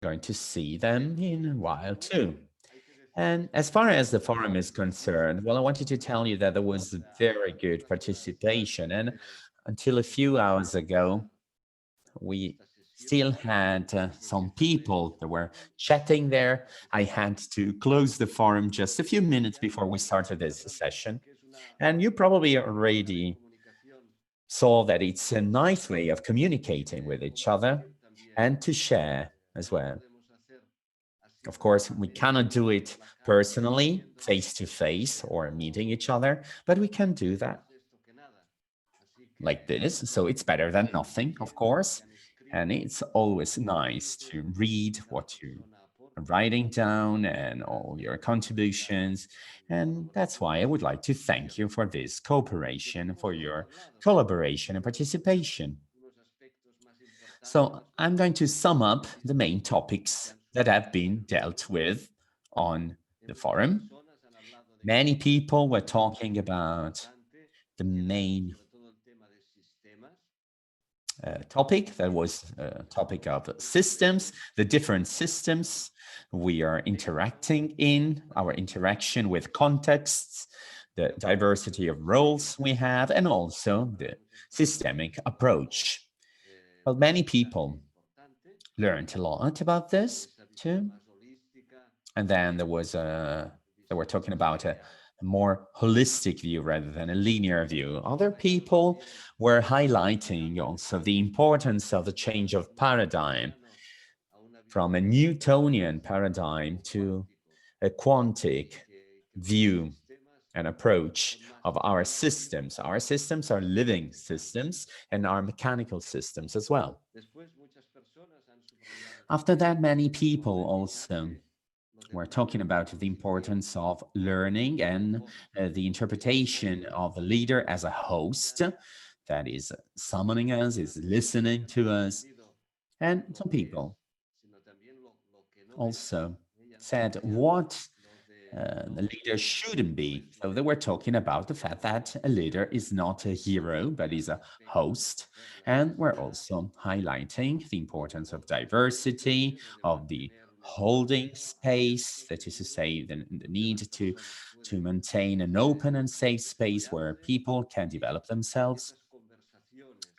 going to see them in a while too. And as far as the forum is concerned, well, I wanted to tell you that there was very good participation. And until a few hours ago, we still had some people that were chatting there. I had to close the forum just a few minutes before we started this session. And you probably already saw that it's a nice way of communicating with each other and to share as well. Of course, we cannot do it personally, face to face, or meeting each other, but we can do that like this. So it's better than nothing, of course. And it's always nice to read what you are writing down and all your contributions. And that's why I would like to thank you for this cooperation, for your collaboration and participation. So I'm going to sum up the main topics that have been dealt with on the forum. Many people were talking about the main topic. That was a topic of systems, the different systems we are interacting in, our interaction with contexts, the diversity of roles we have, and also the systemic approach. Well, many people learned a lot about this too. And then they were talking about a more holistic view rather than a linear view. Other people were highlighting also the importance of the change of paradigm from a Newtonian paradigm to a quantic view and approach of our systems. Our systems are living systems and our mechanical systems as well. After that, many people also were talking about the importance of learning and the interpretation of the leader as a host that is summoning us, is listening to us. And some people also said what the leader shouldn't be. So they were talking about the fact that a leader is not a hero, but is a host. And we're also highlighting the importance of diversity, of the holding space, that is to say, the need to maintain an open and safe space where people can develop themselves,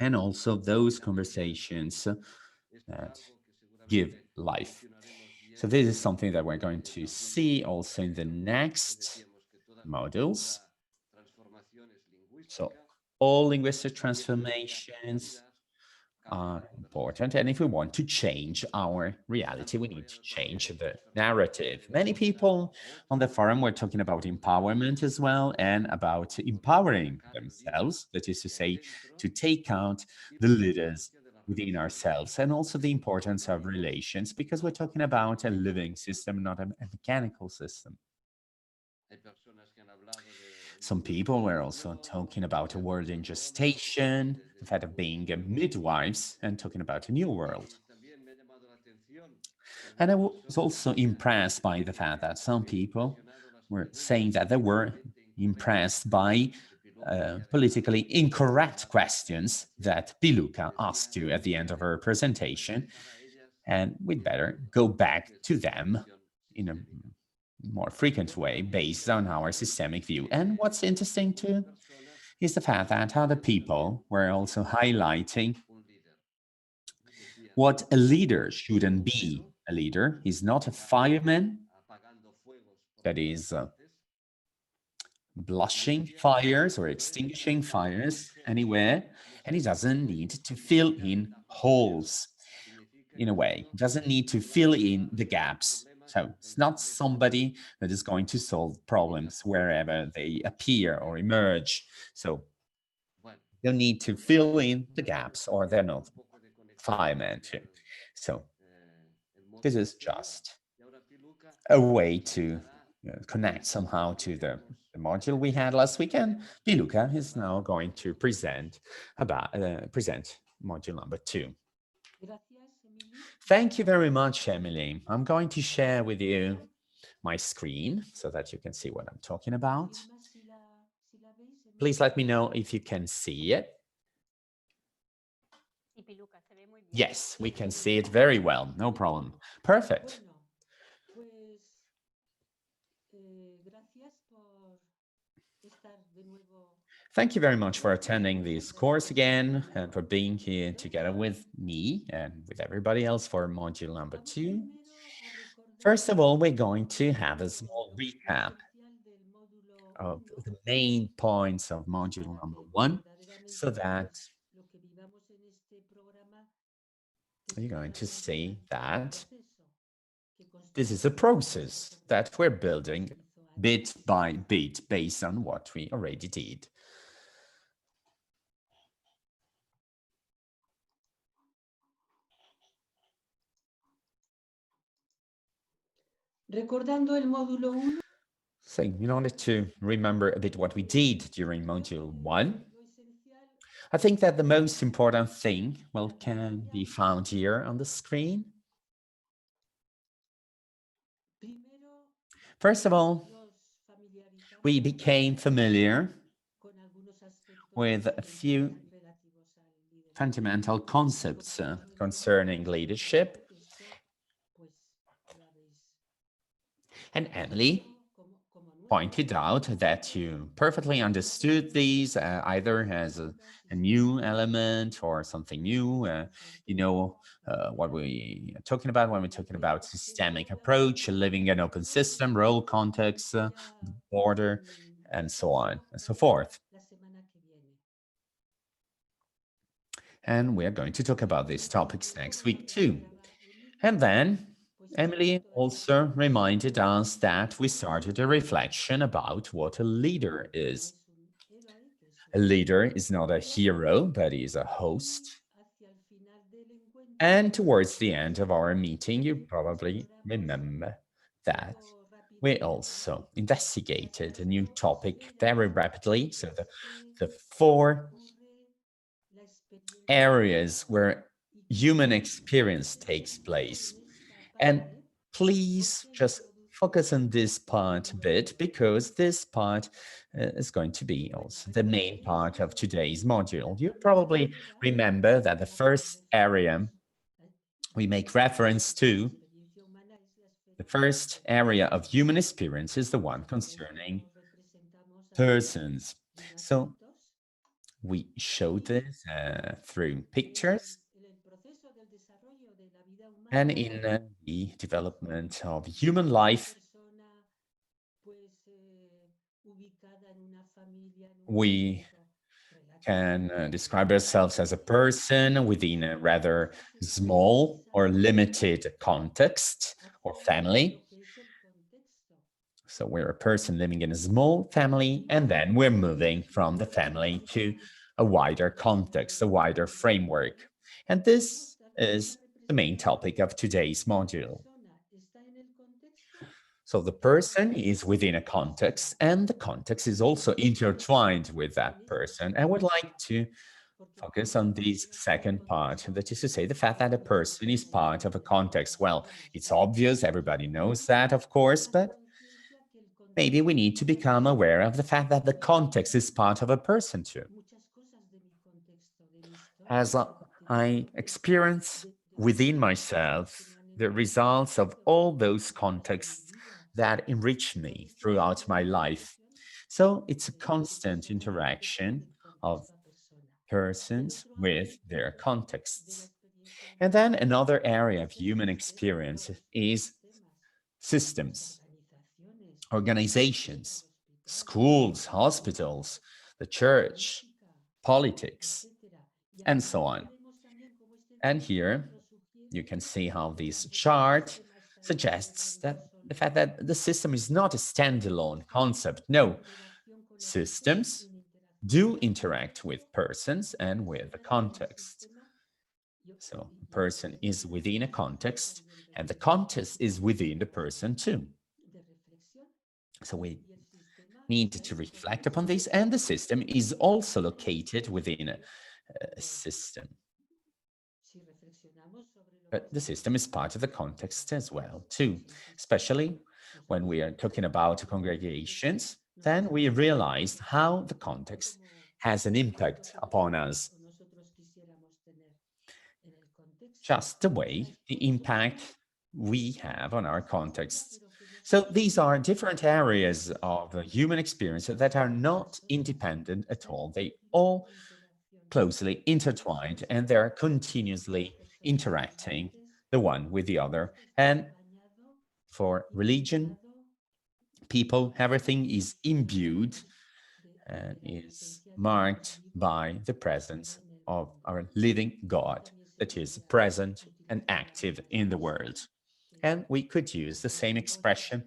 and also those conversations that give life. So this is something that we're going to see also in the next modules. So all linguistic transformations are important. And if we want to change our reality, we need to change the narrative. Many people on the forum were talking about empowerment as well and about empowering themselves, that is to say, to take out the leaders within ourselves, and also the importance of relations, because we're talking about a living system, not a mechanical system. Some people were also talking about a world in gestation, the fact of being midwives, and talking about a new world. And I was also impressed by the fact that some people were saying that they were impressed by politically incorrect questions that Piluca asked you at the end of her presentation. And we'd better go back to them in a more frequent way based on our systemic view. And what's interesting too is the fact that other people were also highlighting what a leader shouldn't be. A leader is not a fireman that is blushing fires or extinguishing fires anywhere, and he doesn't need to fill in holes in a way. He doesn't need to fill in the gaps. So it's not somebody that is going to solve problems wherever they appear or emerge. So you need to fill in the gaps or they're not firemen too. So this is just a way to connect somehow to the module we had last weekend. Piluca is now going to present module number 2. Thank you very much, Emily. I'm going to share with you my screen so that you can see what I'm talking about. Please let me know if you can see it. Yes, we can see it very well. No problem. Perfect. Thank you very much for attending this course again and for being here together with me and with everybody else for module number 2. First of all, we're going to have a small recap of the main points of module number 1 so that you're going to see that this is a process that we're building bit by bit based on what we already did. So in order to remember a bit what we did during module 1, I think that the most important thing, well, can be found here on the screen. First of all, we became familiar with a few fundamental concepts concerning leadership. And Emily pointed out that you perfectly understood these either as a new element or something new. You know what we are talking about when we're talking about systemic approach, living an open system, role, context, border, and so on and so forth. And we are going to talk about these topics next week too. And then Emily also reminded us that we started a reflection about what a leader is. A leader is not a hero, but is a host. And towards the end of our meeting, you probably remember that we also investigated a new topic very rapidly. So the 4 areas where human experience takes place. And please just focus on this part a bit, because this part is going to be also the main part of today's module. You probably remember that the first area we make reference to, the first area of human experience, is the one concerning persons. So we showed this through pictures. And in the development of human life, we can describe ourselves as a person within a rather small or limited context or family. So we're a person living in a small family, and then we're moving from the family to a wider context, a wider framework. And this is the main topic of today's module. So the person is within a context, and the context is also intertwined with that person. I would like to focus on this second part, that is to say, the fact that a person is part of a context. Well, it's obvious, everybody knows that, of course, but maybe we need to become aware of the fact that the context is part of a person too. As I experience within myself the results of all those contexts that enrich me throughout my life. So it's a constant interaction of persons with their contexts. And then another area of human experience is systems, organizations, schools, hospitals, the church, politics, and so on. And here you can see how this chart suggests that the fact that the system is not a standalone concept. No, systems do interact with persons and with the context. So a person is within a context, and the context is within the person too. So we need to reflect upon this, and the system is also located within a system. But the system is part of the context as well, too, especially when we are talking about congregations. Then we realize how the context has an impact upon us. just the way, the impact we have on our context. So these are different areas of the human experience that are not independent at all. They all closely intertwined and they're continuously interacting the one with the other. And for religion, people, everything is imbued and is marked by the presence of our living God that is present and active in the world. And we could use the same expression.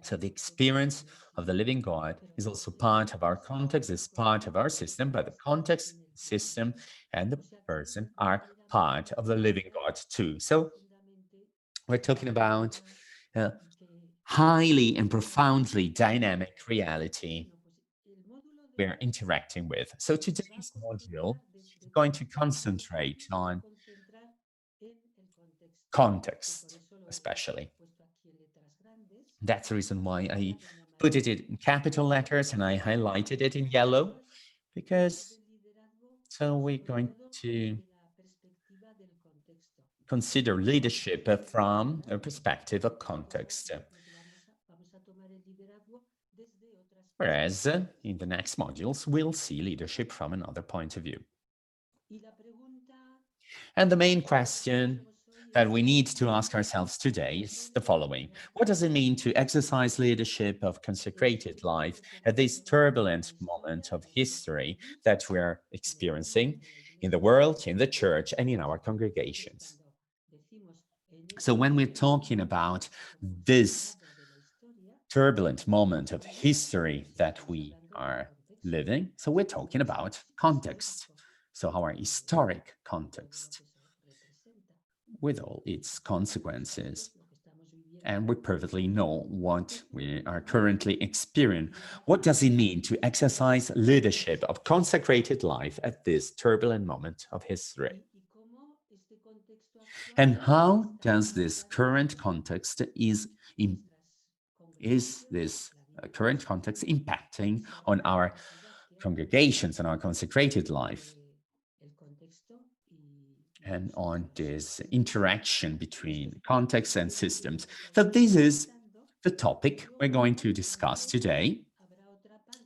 So the experience of the living God is also part of our context, is part of our system, but the context, system, and the person are part of the living God too. So we're talking about highly and profoundly dynamic reality we're interacting with. So today's module is going to concentrate on context, especially. That's the reason why I put it in capital letters and I highlighted it in yellow, because so we're going to consider leadership from a perspective of context. Whereas in the next modules, we'll see leadership from another point of view. And the main question that we need to ask ourselves today is the following. What does it mean to exercise leadership of consecrated life at this turbulent moment of history that we're experiencing in the world, in the church, and in our congregations? So when we're talking about this turbulent moment of history that we are living, so we're talking about context. So our historic context with all its consequences. And we perfectly know what we are currently experiencing. What does it mean to exercise leadership of consecrated life at this turbulent moment of history? And how does this current context is this current context impacting on our congregations and our consecrated life and on this interaction between context and systems? So this is the topic we're going to discuss today.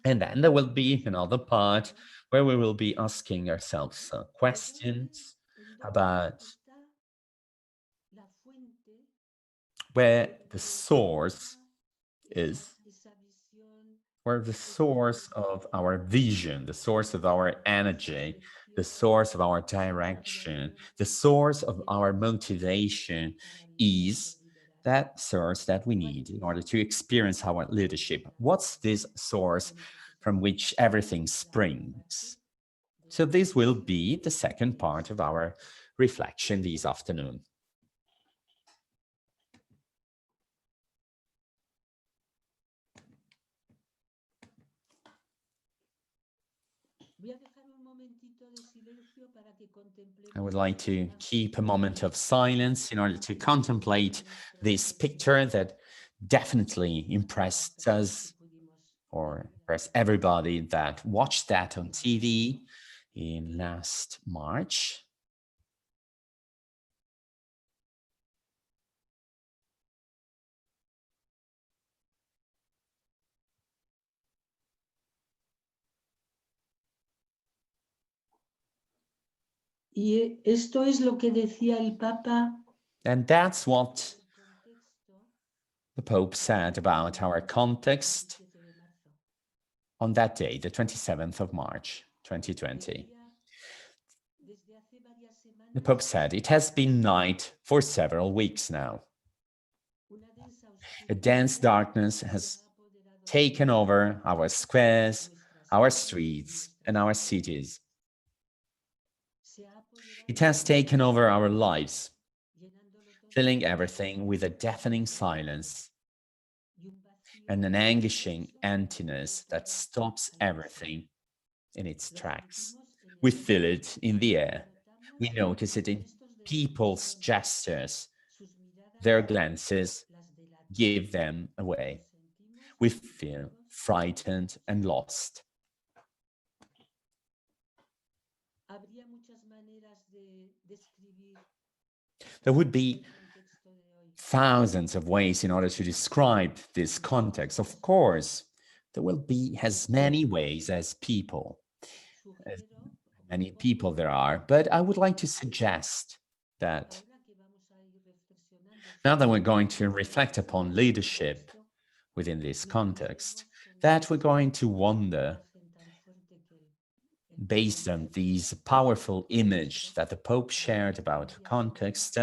And then there will be another part where we will be asking ourselves questions about where the source is, where the source of our vision, the source of our energy, the source of our direction, the source of our motivation is, that source that we need in order to experience our leadership. What's this source from which everything springs? So this will be the second part of our reflection this afternoon. I would like to keep a moment of silence in order to contemplate this picture that definitely impressed us, or impressed everybody that watched that on TV in last March. Y esto es lo que decía el Papa. And that's what the Pope said about our context on that day, the 27th of March, 2020. The Pope said, it has been night for several weeks now. A dense darkness has taken over our squares, our streets, and our cities. It has taken over our lives, filling everything with a deafening silence and an anguishing emptiness that stops everything in its tracks. We feel it in the air. We notice it in people's gestures. Their glances give them away. We feel frightened and lost. There would be thousands of ways in order to describe this context. Of course, there will be as many ways as many people there are, but I would like to suggest that now that we're going to reflect upon leadership within this context, that we're going to wonder, based on these powerful image that the Pope shared about context,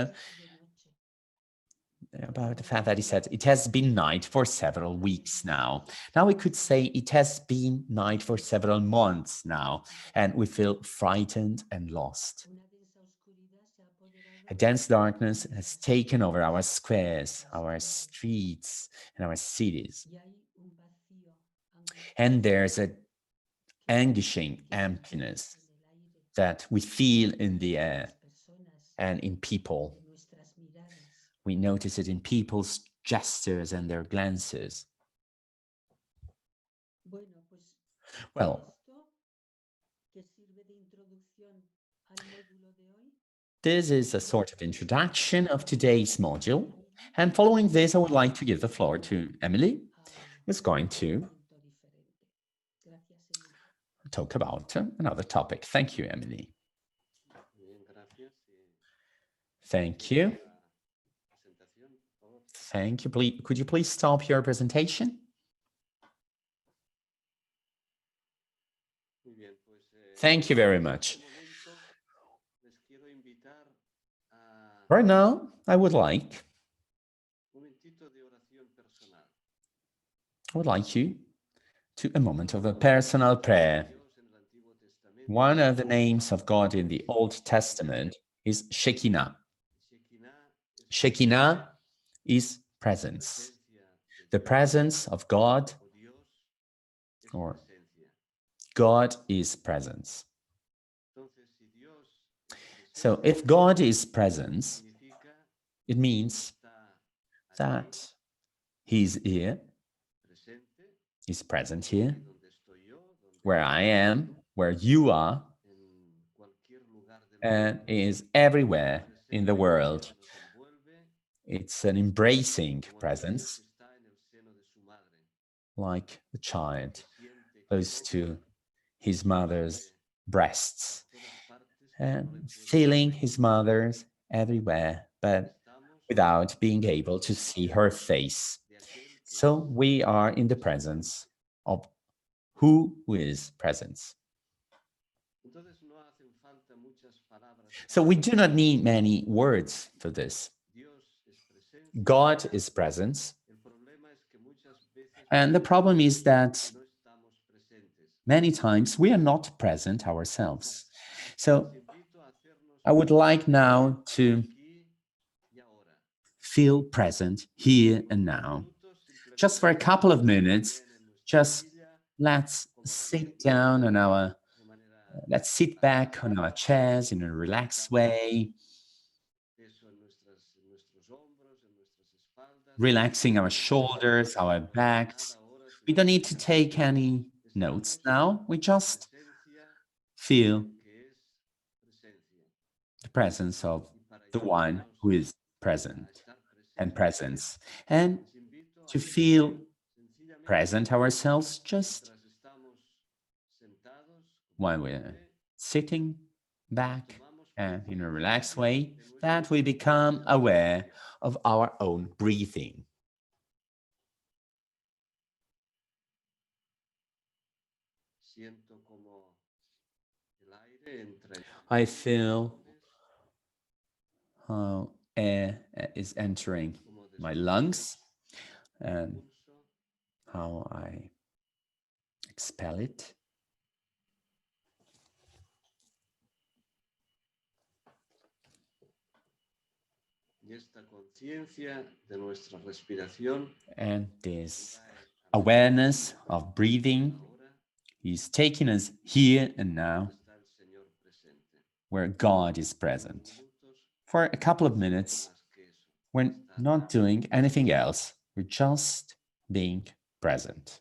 about the fact that he said, it has been night for several weeks now. Now we could say it has been night for several months now, and we feel frightened and lost. A dense darkness has taken over our squares, our streets, and our cities. And there's an anguishing emptiness that we feel in the air and in people. We notice it in people's gestures and their glances. Well, this is a sort of introduction of today's module. And following this, I would like to give the floor to Emily, who's going to talk about another topic. Thank you, Emily. Thank you. Thank you. Please, could you please stop your presentation? Thank you very much. Right now, I would like you to a moment of a personal prayer. One of the names of God in the Old Testament is Shekinah. Shekinah is presence. The presence of God, or God is presence. So if God is presence, it means that He's here, He's present here, where I am, where you are, and is everywhere in the world. It's an embracing presence, like a child close to his mother's breasts, and feeling his mother's everywhere, but without being able to see her face. So we are in the presence of who is presence. So we do not need many words for this. God is presence. And the problem is that many times we are not present ourselves. So I would like now to feel present here and now. Just for a couple of minutes, just let's sit down on let's sit back on our chairs in a relaxed way, relaxing our shoulders, our backs. We don't need to take any notes now. We just feel the presence of the one who is present and presence. And to feel present ourselves just while we're sitting back and in a relaxed way, that we become aware of our own breathing. I feel how air is entering my lungs and how I expel it. And this awareness of breathing is taking us here and now, where God is present. For a couple of minutes, we're not doing anything else. We're just being present.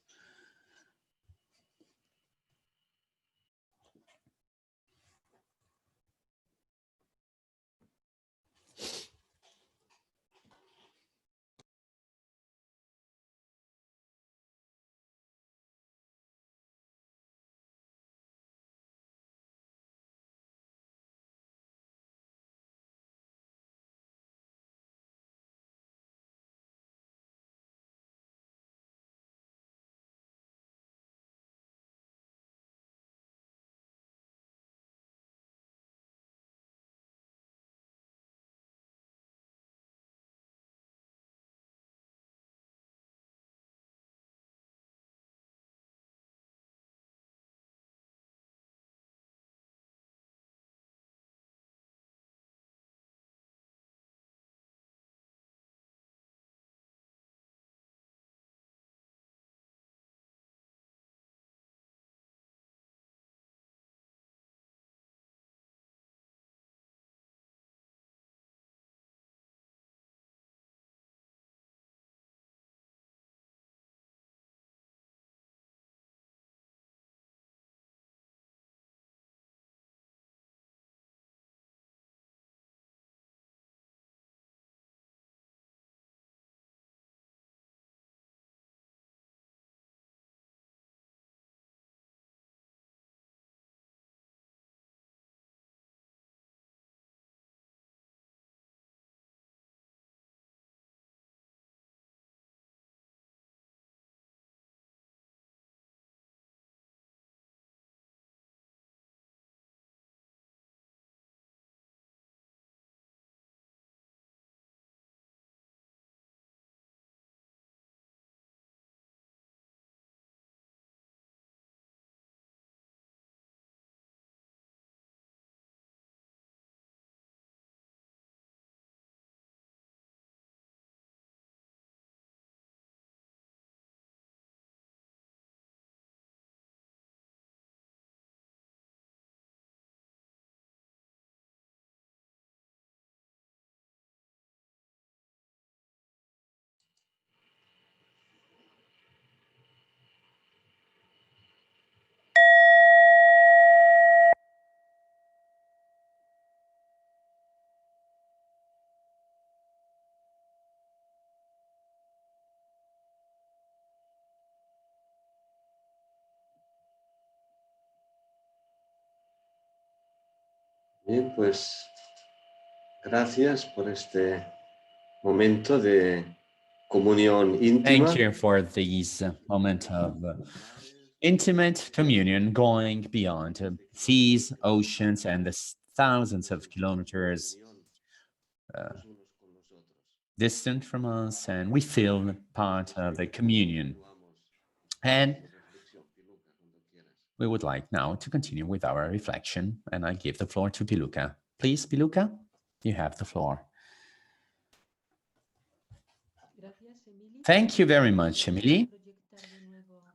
Bien, pues gracias por este momento de comunión íntima. Thank you for this moment of intimate communion going beyond seas, oceans, and the thousands of kilometers distant from us, and we feel part of the communion. And we would like now to continue with our reflection, and I give the floor to Piluca. Please, Piluca, you have the floor. Thank you very much, Emily.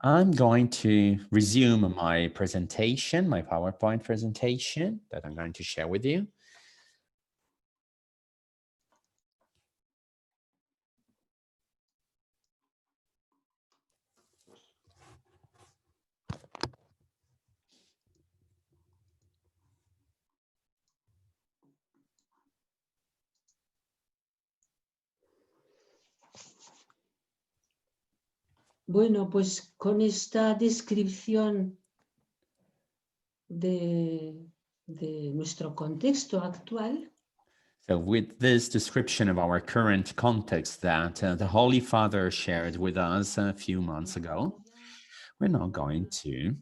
I'm going to resume my presentation, my PowerPoint presentation that I'm going to share with you. Bueno, pues con esta descripción de nuestro contexto actual, So with this description of our current context that the Holy Father shared with us a few months ago, we're now going to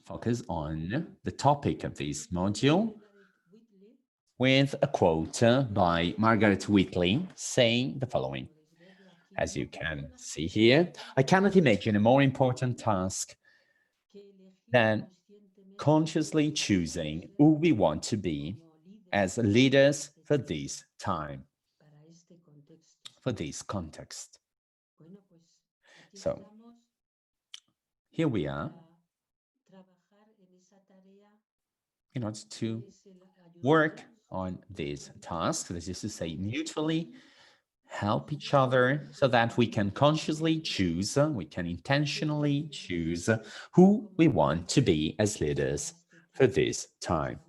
focus on the topic of this module with a quote by Margaret Wheatley saying the following. As you can see here, I cannot imagine a more important task than consciously choosing who we want to be as leaders for this time, for this context. So here we are in order to work on this task, this is to say mutually help each other so that we can consciously choose, we can intentionally choose who we want to be as leaders for this time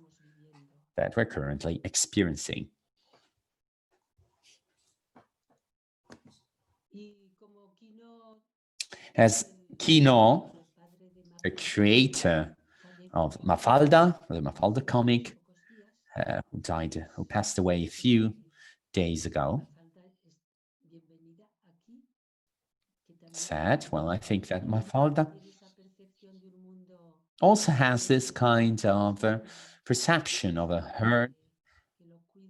that we're currently experiencing. As Kino, the creator of Mafalda, the Mafalda comic, who passed away a few days ago, said, well, I think that Mafalda also has this kind of perception of a hurt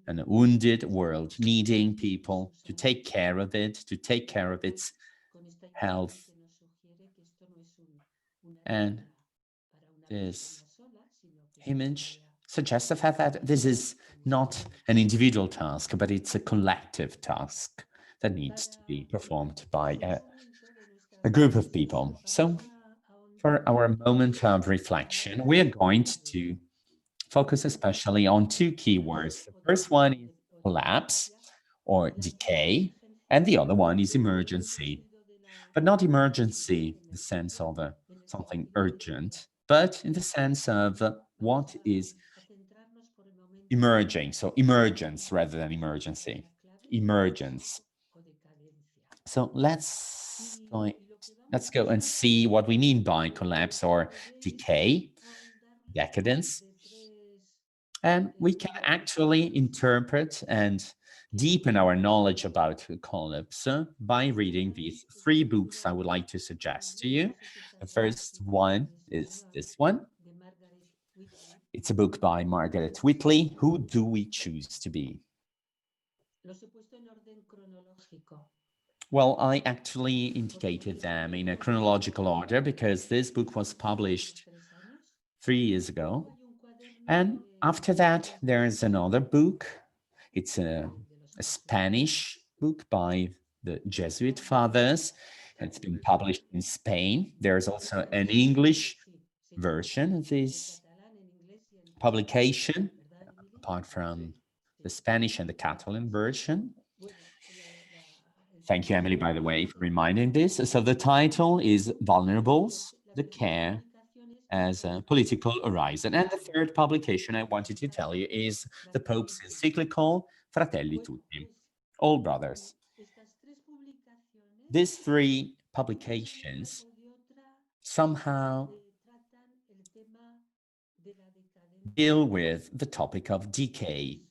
and a wounded world needing people to take care of it, to take care of its health. And this image suggests the fact that this is not an individual task, but it's a collective task that needs to be performed by a group of people. So for our moment of reflection, we are going to focus especially on two keywords. The first one is collapse or decay, and the other one is emergency. But not emergency in the sense of something urgent, but in the sense of what is emerging. So emergence rather than emergency. Emergence. So let's go and see what we mean by collapse or decay, decadence. And we can actually interpret and deepen our knowledge about collapse by reading these three books I would like to suggest to you. The first one is this one. It's a book by Margaret Wheatley, Who Do We Choose to Be? Well, I actually indicated them in a chronological order because this book was published 3 years ago. And after that, there is another book. It's a Spanish book by the Jesuit fathers. It's been published in Spain. There's also an English version of this publication, apart from the Spanish and the Catalan version. Thank you, Emily, by the way, for reminding this. So the title is Vulnerables, the Care as a Political Horizon. And the third publication I wanted to tell you is the Pope's encyclical Fratelli Tutti, All Brothers. These three publications somehow deal with the topic of decay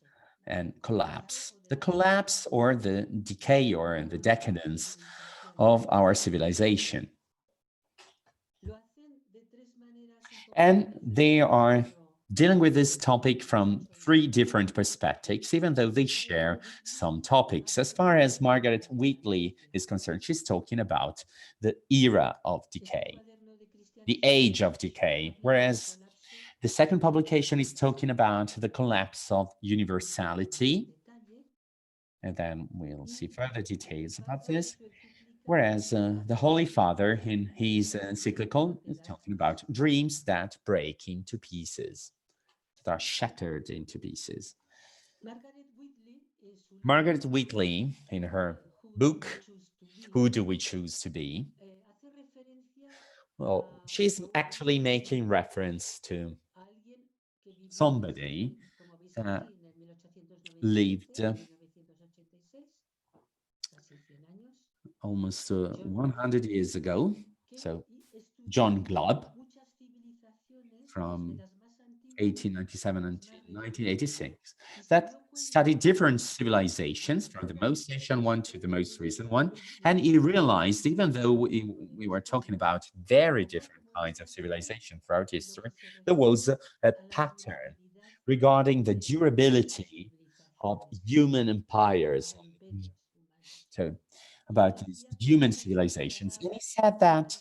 and collapse. The collapse or the decay or the decadence of our civilization. And they are dealing with this topic from three different perspectives, even though they share some topics. As far as Margaret Wheatley is concerned, she's talking about the era of decay, the age of decay, whereas the second publication is talking about the collapse of universality. And then we'll see further details about this. Whereas the Holy Father in his encyclical is talking about dreams that break into pieces, that are shattered into pieces. Margaret Wheatley, in her book, Who Do We Choose to Be? Well, she's actually making reference to somebody that lived almost 100 years ago. So John Glubb from 1897 until 1986, that studied different civilizations from the most ancient one to the most recent one. And he realized, even though we were talking about very different kinds of civilization throughout history, there was a pattern regarding the durability of human empires. So about these human civilizations. And he said that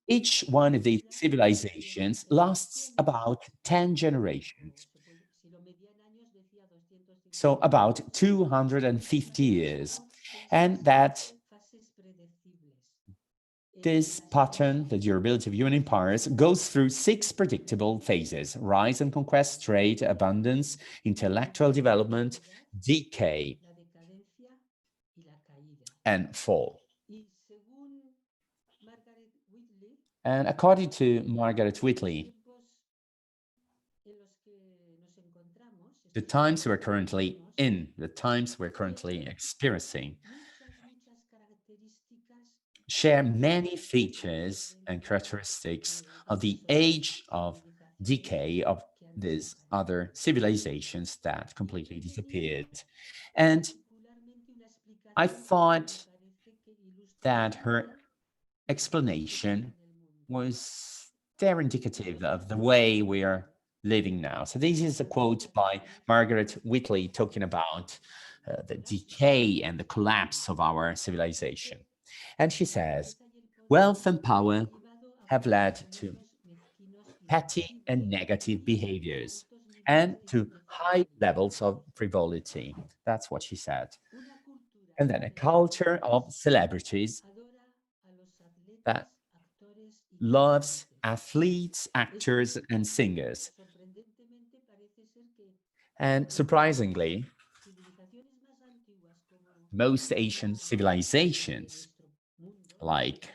each one of these civilizations lasts about 10 generations. So about 250 years. And that this pattern, the durability of human empires, goes through 6 predictable phases: rise and conquest, trade, abundance, intellectual development, decay, and fall. And according to Margaret Wheatley, the times we're currently in, the times we're currently experiencing, share many features and characteristics of the age of decay of these other civilizations that completely disappeared. And I thought that her explanation was very indicative of the way we are living now. So this is a quote by Margaret Wheatley talking about the decay and the collapse of our civilization. And she says, wealth and power have led to petty and negative behaviors and to high levels of frivolity. That's what she said. And then a culture of celebrities that loves athletes, actors, and singers. And surprisingly, most Asian civilizations, like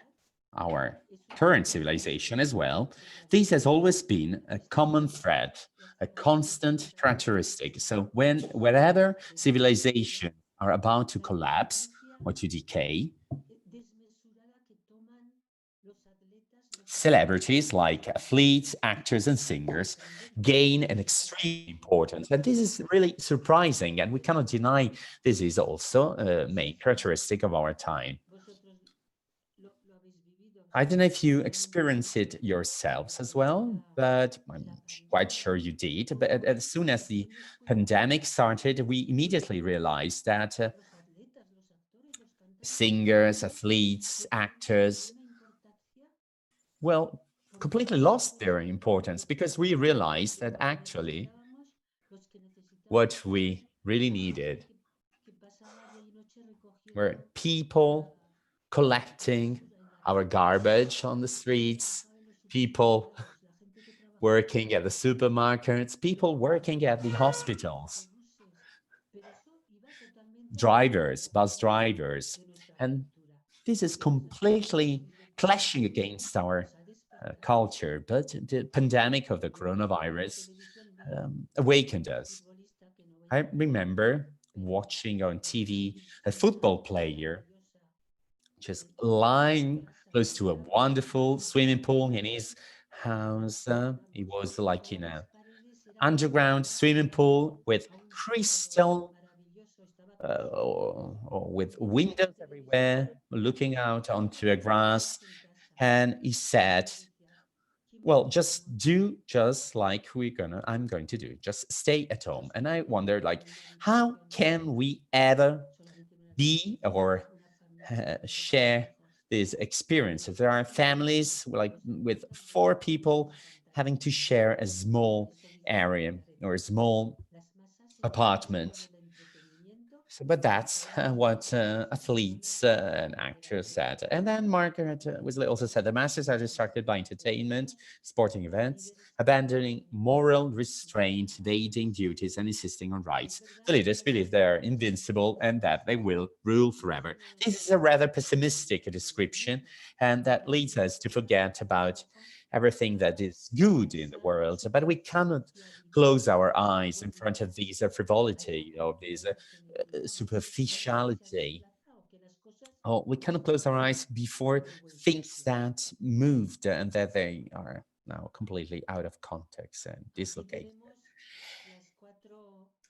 our current civilization as well, this has always been a common thread, a constant characteristic. So wherever civilizations are about to collapse or to decay, celebrities like athletes, actors, and singers gain an extreme importance. And this is really surprising, and we cannot deny this is also a main characteristic of our time. I don't know if you experience it yourselves as well, but I'm quite sure you did. But as soon as the pandemic started, we immediately realized that singers, athletes, actors, well, completely lost their importance because we realized that actually what we really needed were people collecting our garbage on the streets, people working at the supermarkets, people working at the hospitals, drivers, bus drivers. And this is completely clashing against our culture, but the pandemic of the coronavirus awakened us. I remember watching on TV a football player just lying close to a wonderful swimming pool in his house. He was like in a underground swimming pool with crystal or with windows everywhere, looking out onto a grass. And he said, well, just do just like I'm going to do. Just stay at home. And I wondered, like, how can we ever be or share this experience? If there are families like with 4 people having to share a small area or a small apartment. So, but that's what athletes and actors said. And then Margaret Weasley also said the masses are distracted by entertainment, sporting events, abandoning moral restraint, evading duties, and insisting on rights. The leaders believe they are invincible and that they will rule forever. This is a rather pessimistic description, and that leads us to forget about everything that is good in the world. But we cannot close our eyes in front of these frivolity or this superficiality. Oh, we cannot close our eyes before things that moved and that they are now completely out of context and dislocated.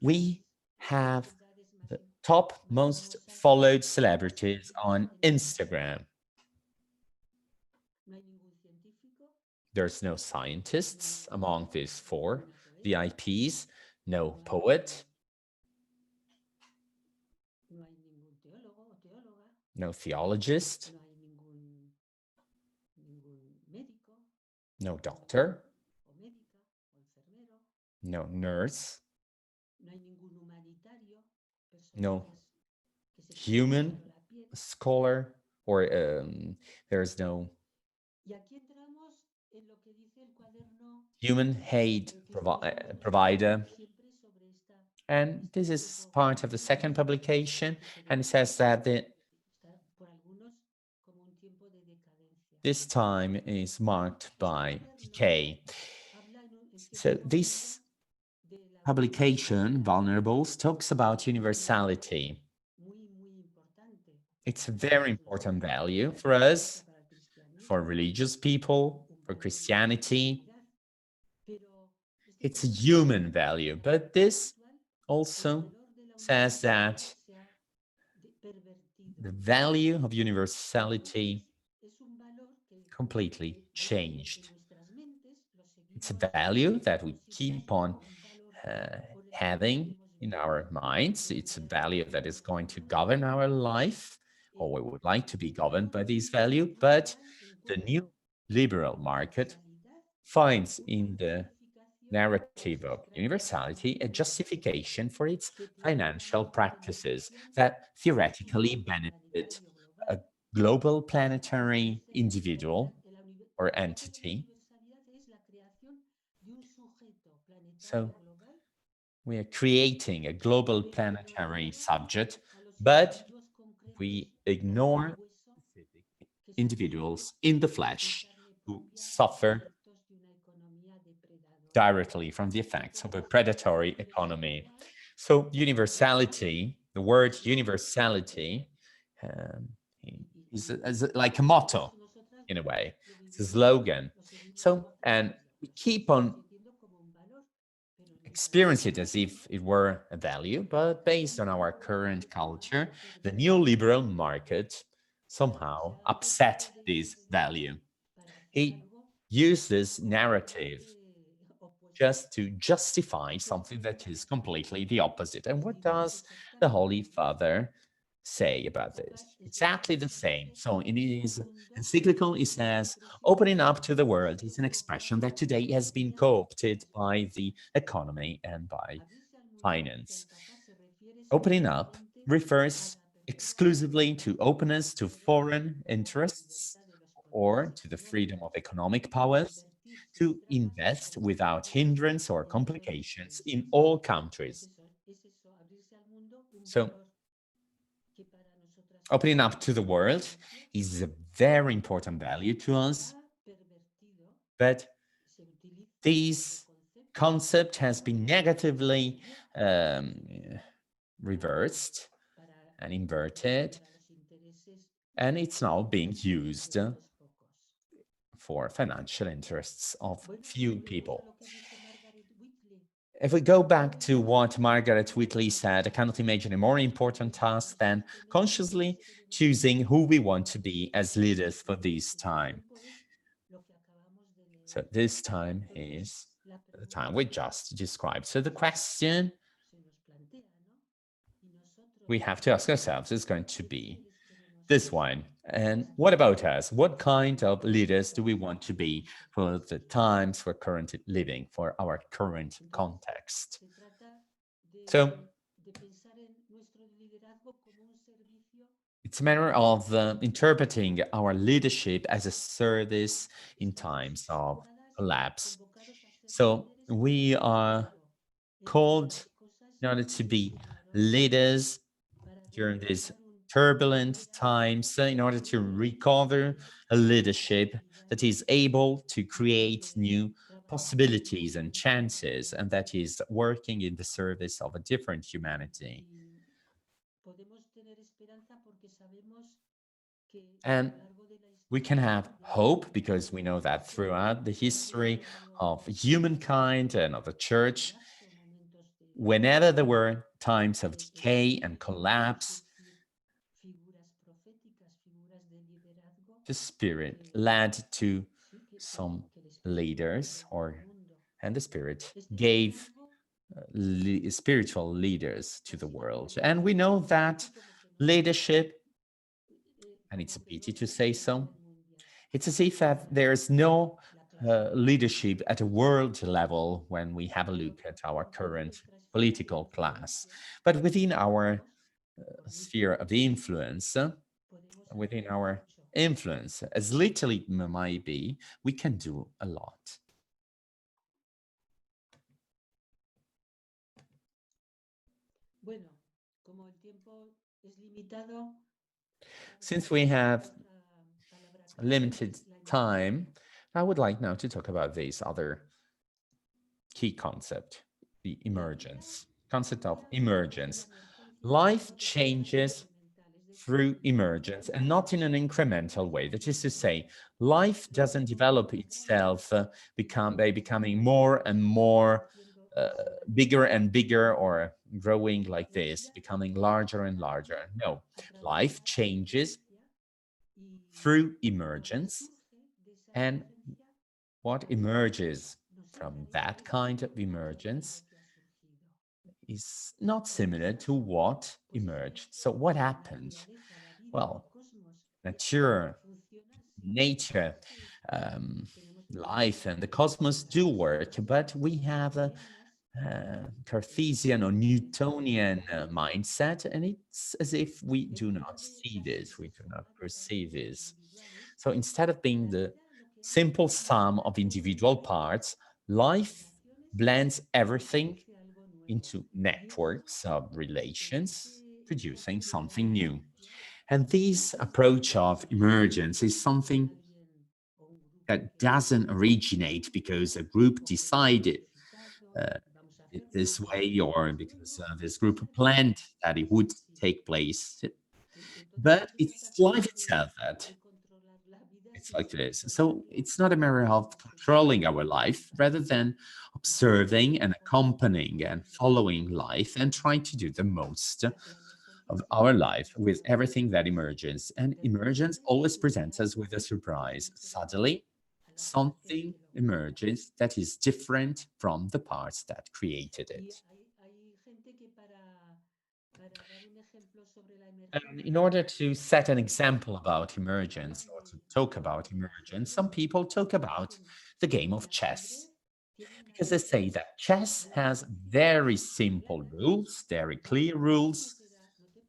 We have the top most followed celebrities on Instagram. There's no scientists among these 4 VIPs, no poet, no theologist, no doctor, no nurse, no human scholar, or there's no human hate provider. And this is part of the second publication, and it says that this time is marked by decay. So this publication, Vulnerables, talks about universality. It's a very important value for us, for religious people, for Christianity. It's a human value, but this also says that the value of universality completely changed. It's a value that we keep on having in our minds. It's a value that is going to govern our life, or we would like to be governed by this value. But the new liberal market finds in the narrative of universality a justification for its financial practices that theoretically benefit a global planetary individual or entity. So we are creating a global planetary subject, but we ignore specific individuals in the flesh who suffer directly from the effects of a predatory economy. So universality, the word universality is like a motto in a way. It's a slogan. So, and we keep on experience it as if it were a value, but based on our current culture, the neoliberal market somehow upset this value. He used this narrative just to justify something that is completely the opposite. And what does the Holy Father say about this? Exactly the same. So in his encyclical, he says, opening up to the world is an expression that today has been co-opted by the economy and by finance. Opening up refers exclusively to openness to foreign interests or to the freedom of economic powers to invest without hindrance or complications in all countries. So, opening up to the world is a very important value to us, but this concept has been negatively reversed and inverted, and it's now being used for financial interests of few people. if we go back to what Margaret Wheatley said, I cannot imagine a more important task than consciously choosing who we want to be as leaders for this time. So this time is the time we just described. So the question we have to ask ourselves is going to be this one. And what about us? What kind of leaders do we want to be for the times we're currently living, for our current context? So it's a matter of interpreting our leadership as a service in times of collapse. So we are called in order to be leaders during these turbulent times, in order to recover a leadership that is able to create new possibilities and chances, and that is working in the service of a different humanity. And we can have hope because we know that throughout the history of humankind and of the church, whenever there were times of decay and collapse, the Spirit led to some leaders, and the Spirit gave spiritual leaders to the world. And we know that leadership, and it's a pity to say so, it's as if that there's no leadership at a world level when we have a look at our current political class. But within our sphere of influence, as little it might be, we can do a lot. Since we have limited time, I would like now to talk about this other key concept, the emergence, concept of emergence. Life changes through emergence and not in an incremental way. That is to say, life doesn't develop itself by becoming more and more bigger and bigger, or growing like this, becoming larger and larger. No, life changes through emergence, and what emerges from that kind of emergence is not similar to what emerged. So what happened? Well, nature, life, and the cosmos do work, but we have a Cartesian or Newtonian mindset, and it's as if we do not see this, we do not perceive this. So instead of being the simple sum of individual parts, life blends everything into networks of relations, producing something new. And this approach of emergence is something that doesn't originate because a group decided this way, or because this group planned that it would take place, but it's life itself that it's like this. So it's not a matter of controlling our life, rather than observing and accompanying and following life and trying to do the most of our life with everything that emerges. And emergence always presents us with a surprise. Suddenly, something emerges that is different from the parts that created it. And in order to set an example about emergence, or to talk about emergence, some people talk about the game of chess, because they say that chess has very simple rules, very clear rules,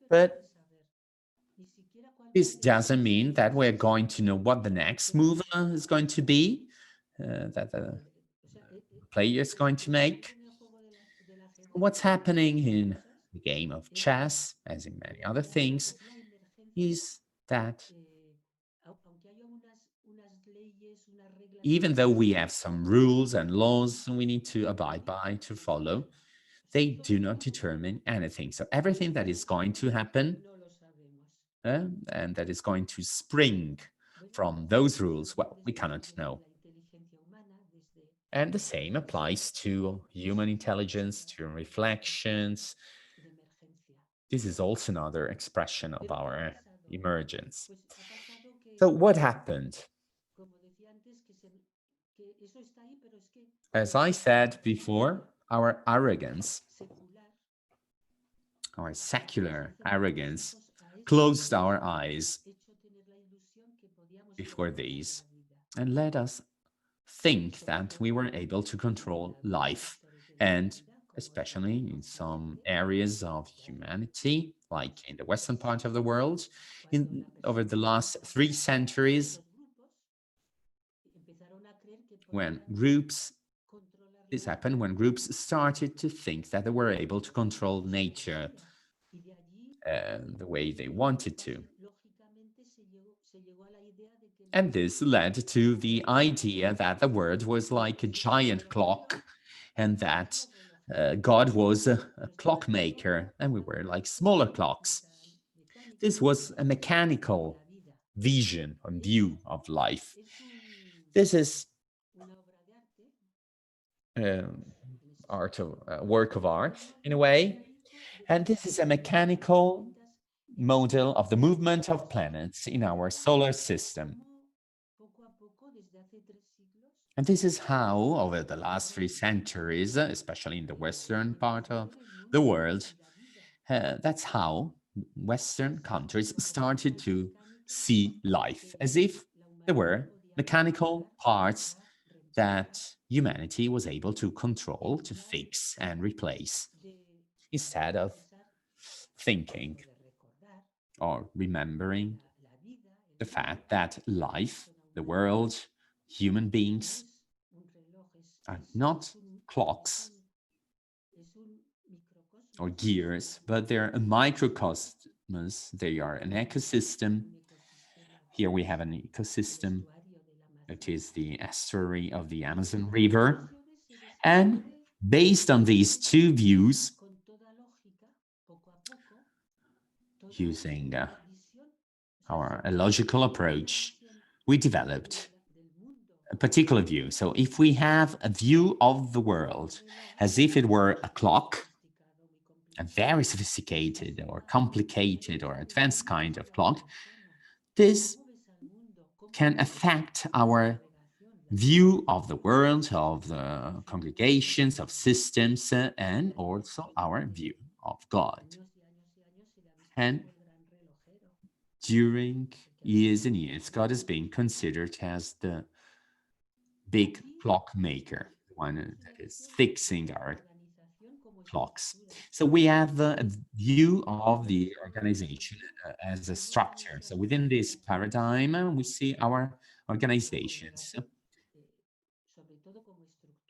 but this doesn't mean that we're going to know what the next move is going to be, that the player is going to make. What's happening in the game of chess, as in many other things, is that even though we have some rules and laws we need to abide by, to follow, they do not determine anything. So everything that is going to happen and that is going to spring from those rules, well, we cannot know. And the same applies to human intelligence, to reflections. de emergencia. This is also another expression of Pero ¿qué ha our pasado? emergence. Pues ha pasado que, So what happened? como decía antes, que eso está ahí, pero es que As I said before, our arrogance, secular our nos secular ha cerrado los arrogance, ojos a esto, closed nos our ha eyes hecho tener la ilusión que podíamos before controlar these la vida, and let us think sobre that todo we were en able to en control algunos life, sectores de la and humanidad, como especially el in some occidente, areas of que humanity, like in the western part of the world, cuando la over the last persona 3 empezó a crecer, centuries, los grupos empezaron a creer que when podían groups controlar la this happened when naturaleza groups started to think that they were able to control a su nature manera. Y de allí, the way they wanted quizás to. lógicamente se llegó a la idea de que And this led to the idea that the word was like a giant clock, and that God was a clockmaker, and we were like smaller clocks. This was a mechanical vision and view of life. This is una obra de arte art of work of art in a way, and this is a mechanical model of the movement of planets in our solar system. poco a poco desde hace 3 siglos And this is how, over the last 3 centuries, especially in the western part of the world, that's how Western countries started to see life as if there were mechanical parts that humanity was able to control, to fix, and replace, instead of thinking or remembering the fact that life, the world, human beings are not clocks or gears, but they're a microcosmos. They are an ecosystem. Here we have an ecosystem. It is the estuary of the Amazon River. And based on these two views, using our illogical approach, we developed a particular view. So if we have a view of the world as if it were a clock, a very sophisticated or complicated or advanced kind of clock, this can affect our view of the world, of the congregations, of systems, and also our view of God. And during years and years, God is being considered as the big clockmaker, the one that is fixing our clocks. So we have a view of the organization as a structure. So within this paradigm, we see our organizations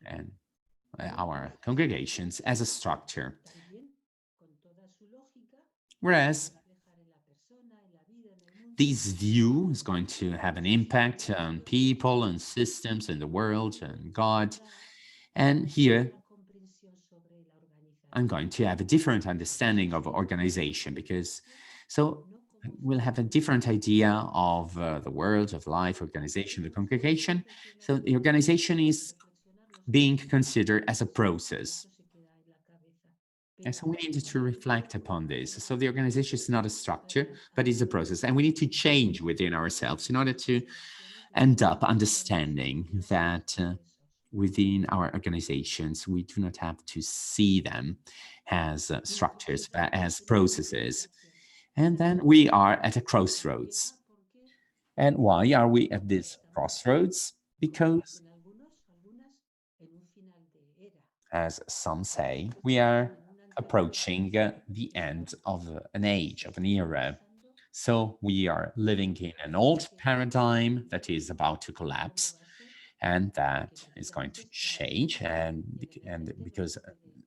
and our congregations as a structure. Whereas this view is going to have an impact on people and systems in the world and God. And here, I'm going to have a different understanding of organization, because so we'll have a different idea of the world, of life, organization, the congregation. So the organization is being considered as a process. And so we need to reflect upon this. So the organization is not a structure, but is a process. And we need to change within ourselves in order to end up understanding that within our organizations, we do not have to see them as structures, but as processes. And then we are at a crossroads. And why are we at this crossroads? Because, as some say, we are approaching the end of an age, of an era. So we are living in an old paradigm that is about to collapse, and that is going to change, and because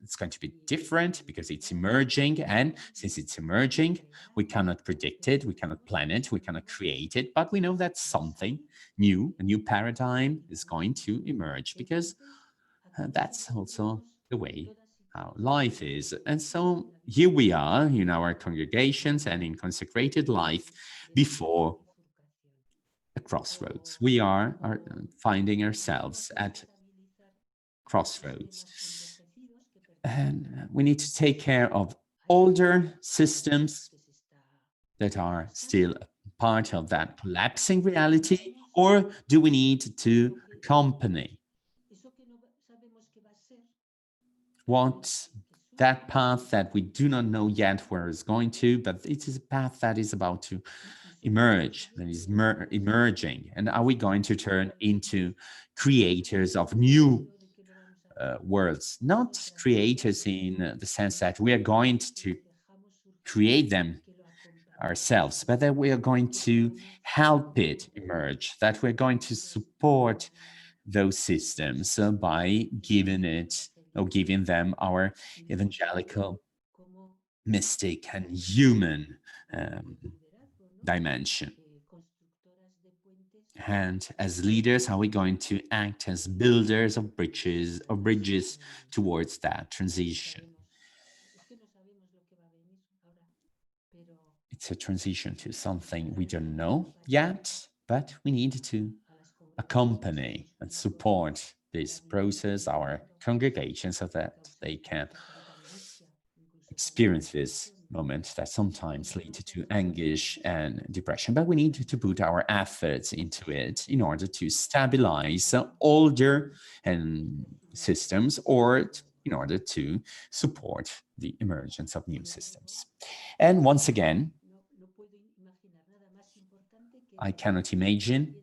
it's going to be different, because it's emerging, and since it's emerging, we cannot predict it, we cannot plan it, we cannot create it, but we know that something new, a new paradigm is going to emerge, because that's also the way how life is. And so here we are in our congregations and in consecrated life before a crossroads. We are finding ourselves at crossroads. And we need to take care of older systems that are still part of that collapsing reality, or do we need to accompany what that path that we do not know yet where it's going to, but it is a path that is about to emerge, that is emerging. And are we going to turn into creators of new worlds? Not creators in the sense that we are going to create them ourselves, but that we are going to help it emerge, that we're going to support those systems by giving it or giving them our evangelical, mystic, and human dimension. And as leaders, are we going to act as builders of bridges towards that transition? It's a transition to something we don't know yet, but we need to accompany and support this process, our congregation, so that they can experience this moment that sometimes lead to anguish and depression. But we need to put our efforts into it in order to stabilize older systems, or in order to support the emergence of new systems. And once again, I cannot imagine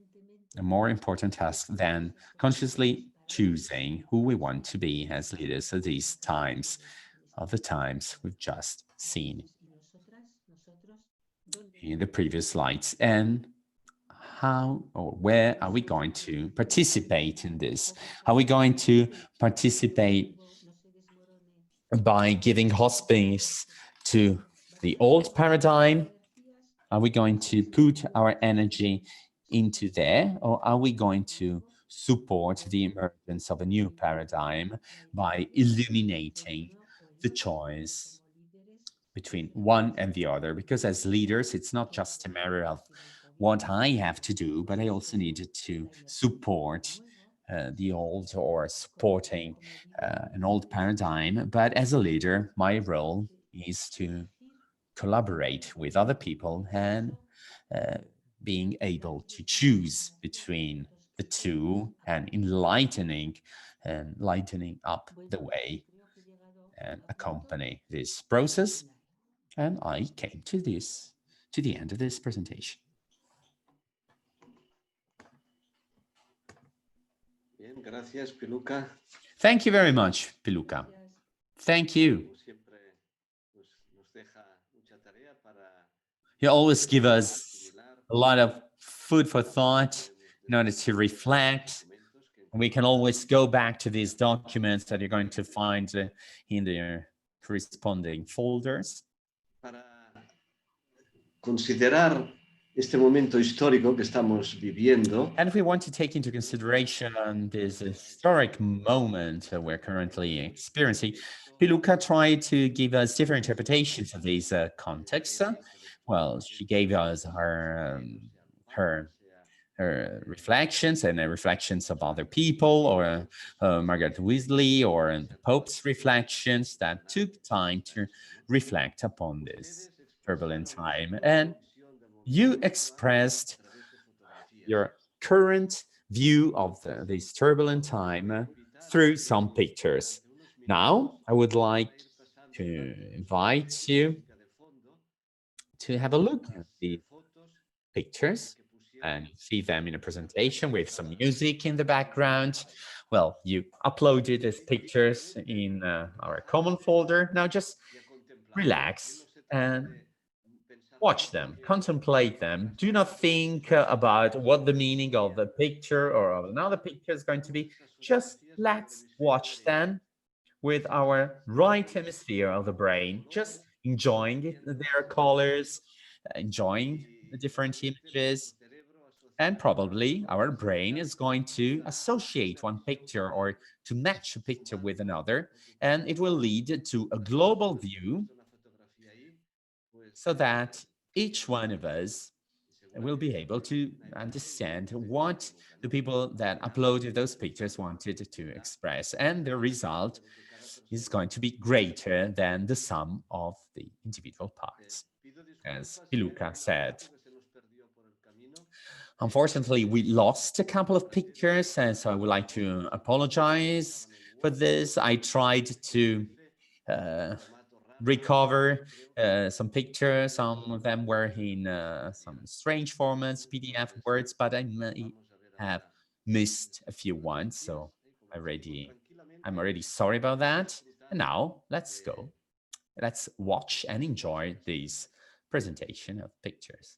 a more important task than consciously choosing who we want to be as leaders at these times, of the times we've just seen in the previous slides. And how or where are we going to participate in this? Are we going to participate by giving hospice to the old paradigm? Are we going to put our energy into there, or are we going to support the emergence of a new paradigm by illuminating the choice between one and the other? Because as leaders, it's not just a matter of what I have to do, but I also need to support the old, or supporting an old paradigm. But as a leader, my role is to collaborate with other people and being able to choose between the two and lightening up the way and accompany this process. And I came to the end of this presentation. Bien, gracias, Piluca. Thank you very much, Piluca. Thank you. You always give us a lot of food for thought in order to reflect. We can always go back to these documents that you're going to find in their corresponding folders. Para considerar este momento histórico que estamos viviendo. And if we want to take into consideration this historic moment we're currently experiencing, Piluca tried to give us different interpretations of these contexts. Well, she gave us her reflections and reflections of other people, or Margaret Weasley, or the Pope's reflections that took time to reflect upon this turbulent time. And you expressed your current view of this turbulent time through some pictures. Now, I would like to invite you to have a look at the pictures and see them in a presentation with some music in the background. Well, you uploaded these pictures in our common folder. Now just relax and watch them, contemplate them. Do not think about what the meaning of the picture or of another picture is going to be. Just let's watch them with our right hemisphere of the brain, just enjoying their colors, enjoying the different images. And probably our brain is going to associate one picture or to match a picture with another, and it will lead to a global view so that each one of us will be able to understand what the people that uploaded those pictures wanted to express. And the result is going to be greater than the sum of the individual parts, as Piluca said. Unfortunately, we lost a couple of pictures, and so I would like to apologize for this. I tried to recover some pictures. Some of them were in some strange formats, PDF words, but I may have missed a few ones, so I'm already sorry about that. And now let's go. Let's watch and enjoy this presentation of pictures.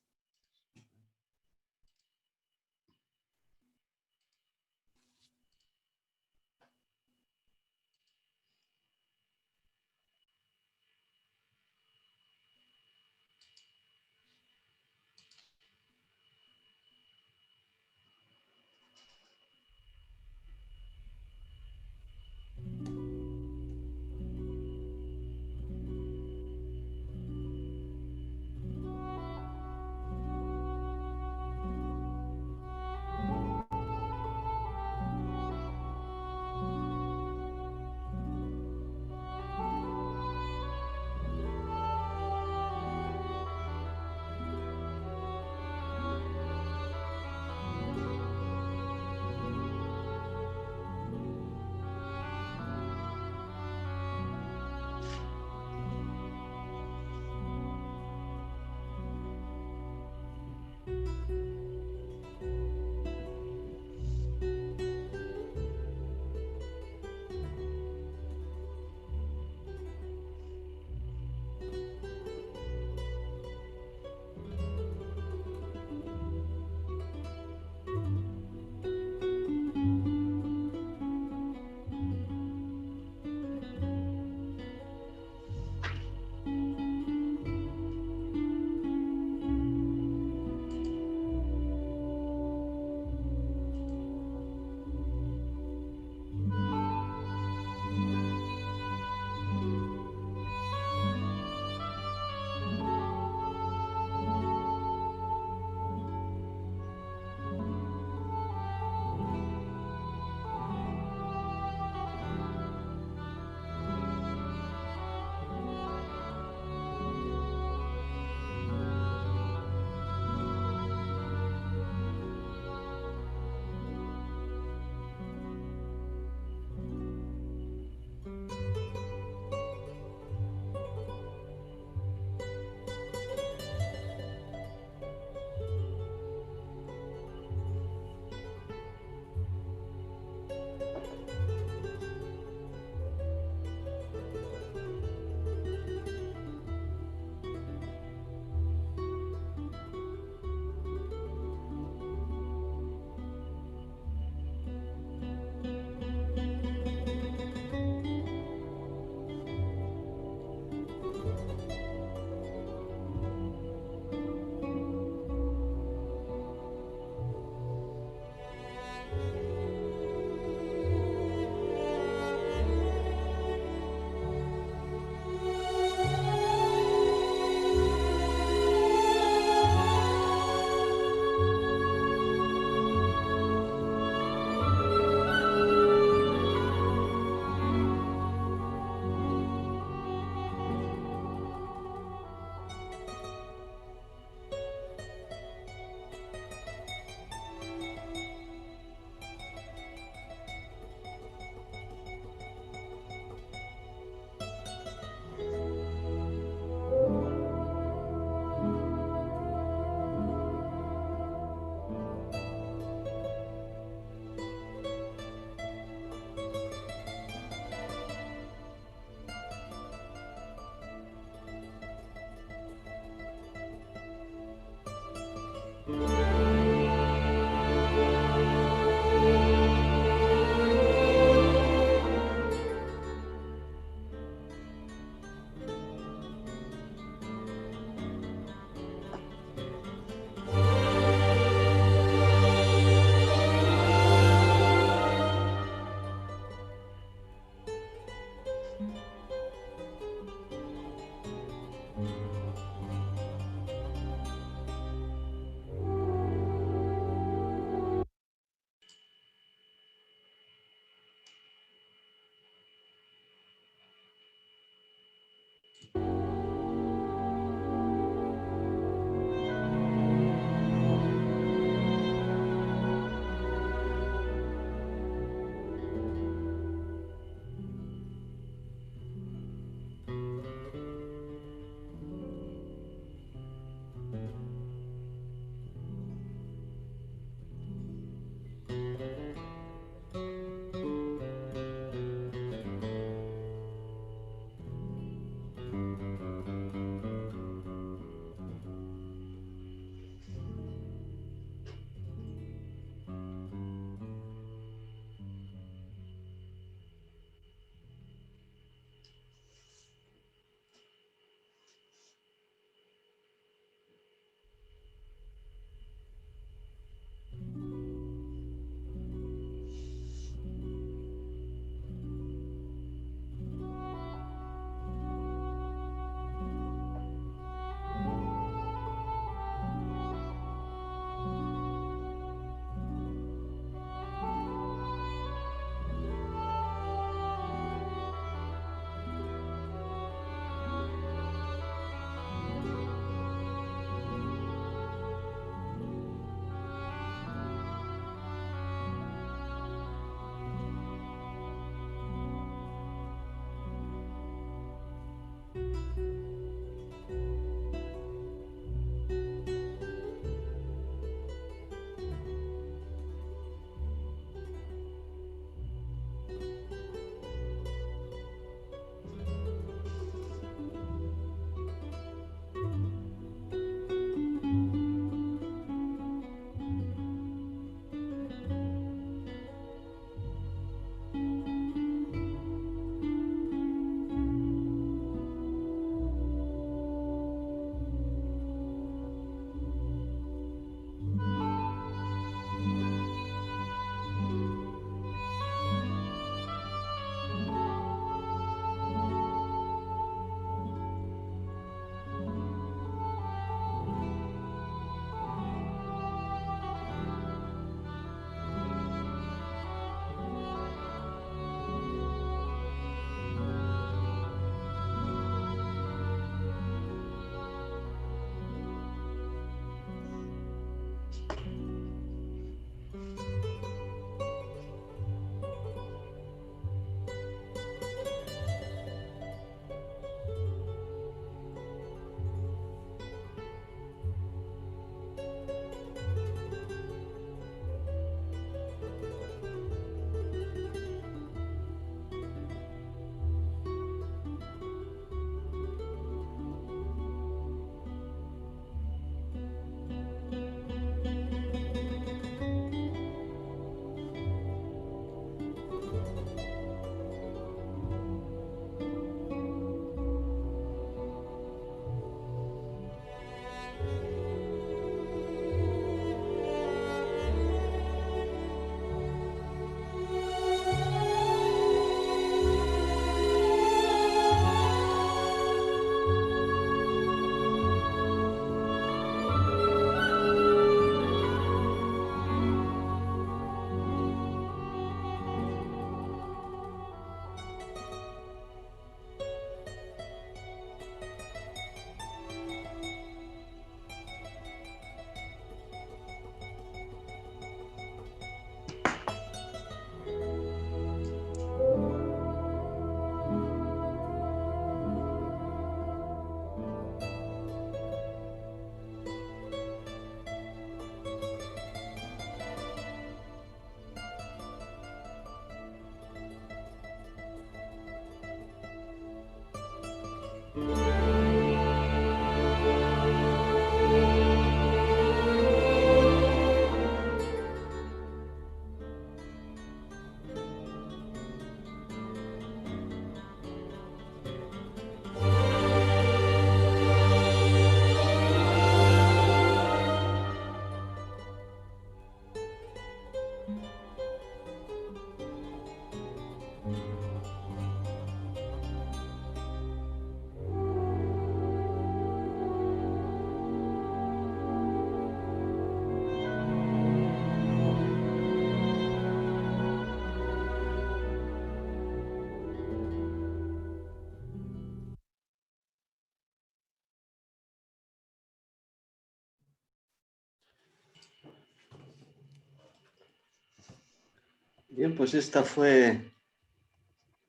Bien, pues esta fue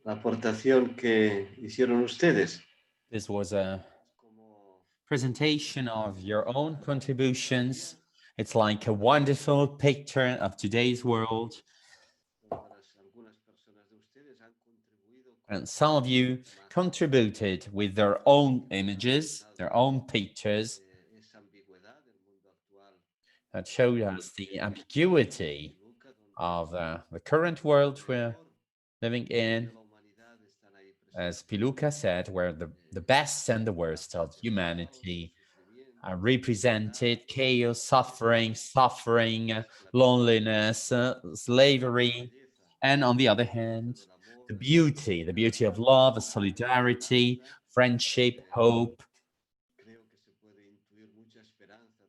la aportación que hicieron ustedes. This was a presentation of your own contributions. It's like a wonderful picture of today's world. And some of you contributed with their own images, their own pictures that showed us the ambiguity of the current world we're living in. As Piluca said, where the best and the worst of humanity are represented: chaos, suffering, loneliness, slavery, and on the other hand, the beauty of love, solidarity, friendship, hope.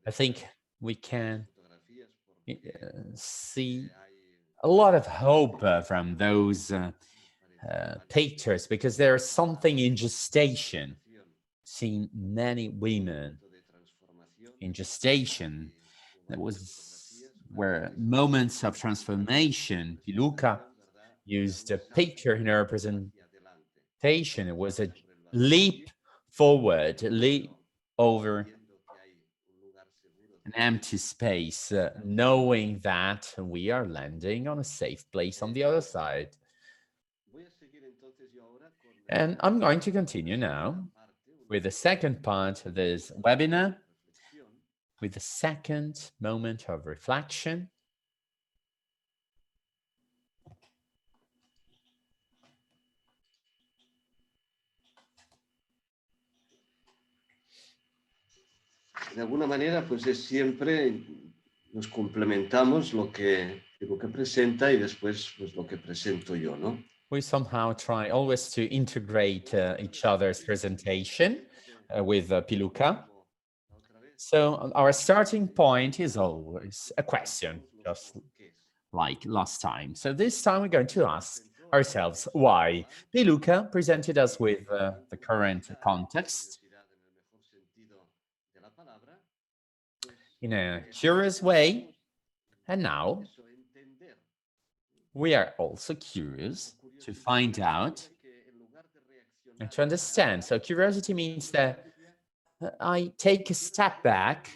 I think we can see a lot of hope from those pictures, because there's something in gestation. Seeing many women in gestation, that were moments of transformation. Piluca used a picture in her presentation. It was a leap forward, a leap over an empty space, knowing that we are landing on a safe place on the other side. And I'm going to continue now with the second part of this webinar, with the second moment of reflection. De alguna manera, pues es siempre, nos complementamos lo que presenta y después pues lo que presento yo, ¿no? We somehow try always to integrate each other's presentation with Piluca. So our starting point is always a question, just like last time. So this time we're going to ask ourselves why. Piluca presented us with the current context. in a curious way. And now we are also curious to find out and to understand. So curiosity means that I take a step back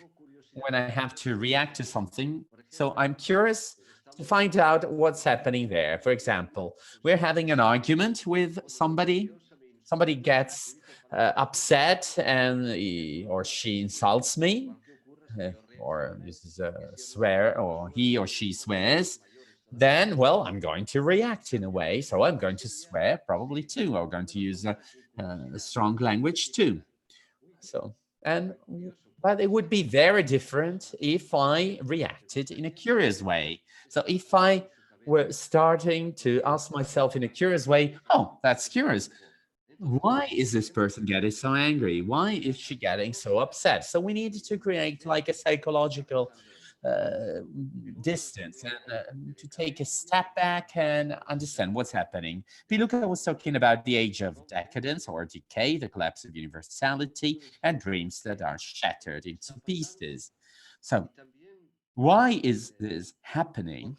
when I have to react to something. So I'm curious to find out what's happening there. For example, we're having an argument with somebody. Somebody gets upset and he or she insults me, or this is a swear, or he or she swears. Then, well, I'm going to react in a way. So I'm going to swear probably too, or going to use a strong language too. So, but it would be very different if I reacted in a curious way. So if I were starting to ask myself in a curious way, oh, that's curious. Why is this person getting so angry? Why is she getting so upset? So we need to create like a psychological distance and to take a step back and understand what's happening. Piluca was talking about the age of decadence or decay, the collapse of universality, and dreams that are shattered into pieces. So why is this happening?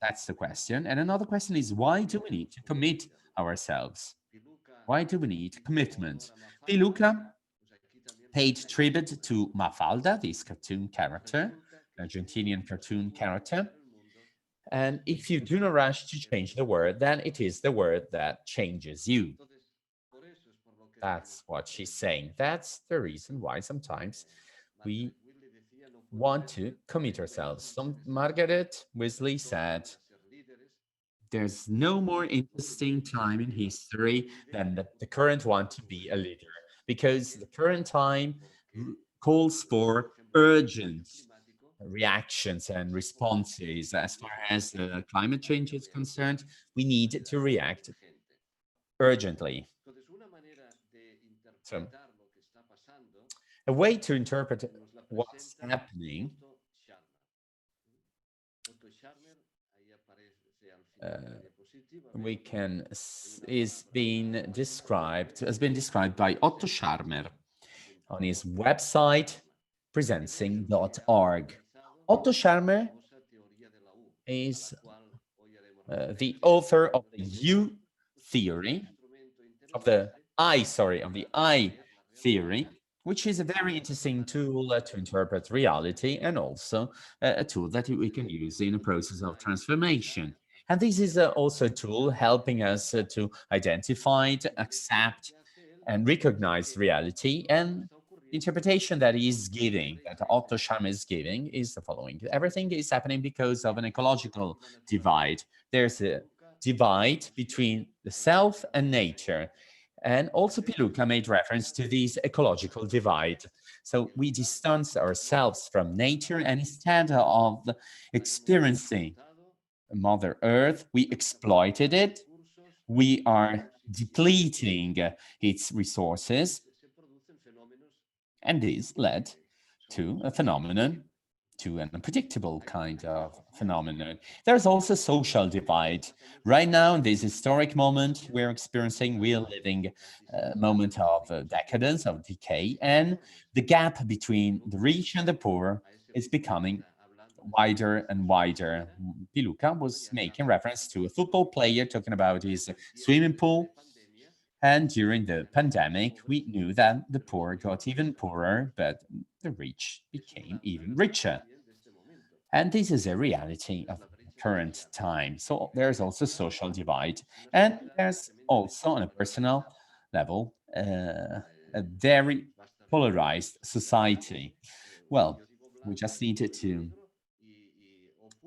That's the question. And another question is, why do we need to commit ourselves? Why do we need commitment? Piluca paid tribute to Mafalda, this cartoon character, Argentinian cartoon character. And if you do not rush to change the world, then it is the world that changes you. That's what she's saying. That's the reason why sometimes we want to commit ourselves. Margaret Wesley said, there's no more interesting time in history than the current one to be a leader, because the current time calls for urgent reactions and responses. As far as climate change is concerned, we need to react urgently. So, a way to interpret what's happening has been described by Otto Scharmer on his website presencing.org. Otto Scharmer is the author of the U theory, of the I theory, which is a very interesting tool to interpret reality, and also a tool that we can use in a process of transformation. And this is also a tool helping us to identify, to accept, and recognize reality. And the interpretation that he's giving, that Otto Scharmer is giving, is the following. Everything is happening because of an ecological divide. There's a divide between the self and nature. And also Piluca made reference to this ecological divide. So we distance ourselves from nature, and instead of experiencing Mother Earth, we exploited it. We are depleting its resources. And this led to a phenomenon, to an unpredictable kind of phenomenon. There's also social divide. Right now, in this historic moment we're experiencing, we're living a moment of decadence, of decay, and the gap between the rich and the poor is becoming wider and wider. Piluca was making reference to a football player talking about his swimming pool. And during the pandemic, we knew that the poor got even poorer, but the rich became even richer. And this is a reality of current time. So there's also social divide. And there's also, on a personal level, a very polarized society. Well, we just needed to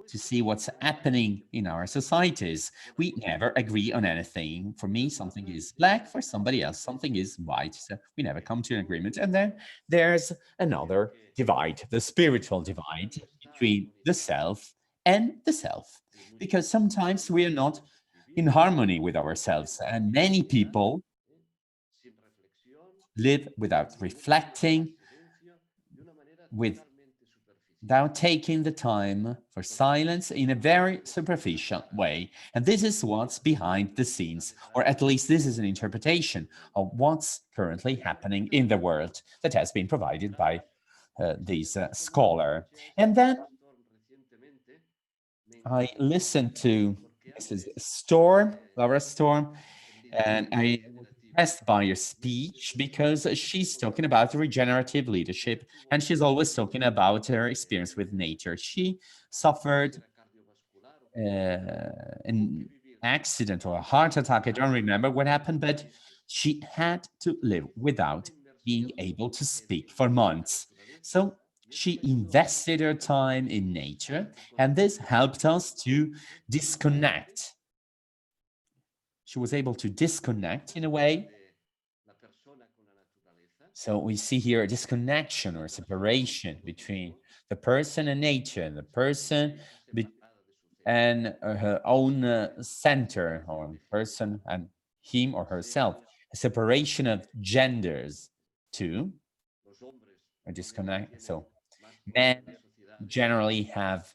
see what's happening in our societies. We never agree on anything. For me, something is black, for somebody else, something is white. So we never come to an agreement. And then there's another divide, the spiritual divide between the self and the self. Because sometimes we are not in harmony with ourselves. And many people live without reflecting, without taking the time for silence in a very superficial way. And this is what's behind the scenes, or at least this is an interpretation of what's currently happening in the world that has been provided by this scholar. And then I listened to Mrs. Storm, Laura Storm, and I was impressed by her speech because she's talking about regenerative leadership and she's always talking about her experience with nature. She suffered an accident or a heart attack. I don't remember what happened, but she had to live without being able to speak for months. So she invested her time in nature, and this helped us to disconnect. She was able to disconnect in a way. So we see here a disconnection or separation between the person and nature, and the person and her own center, or person and him or herself, a separation of genders too, a disconnect. So men generally have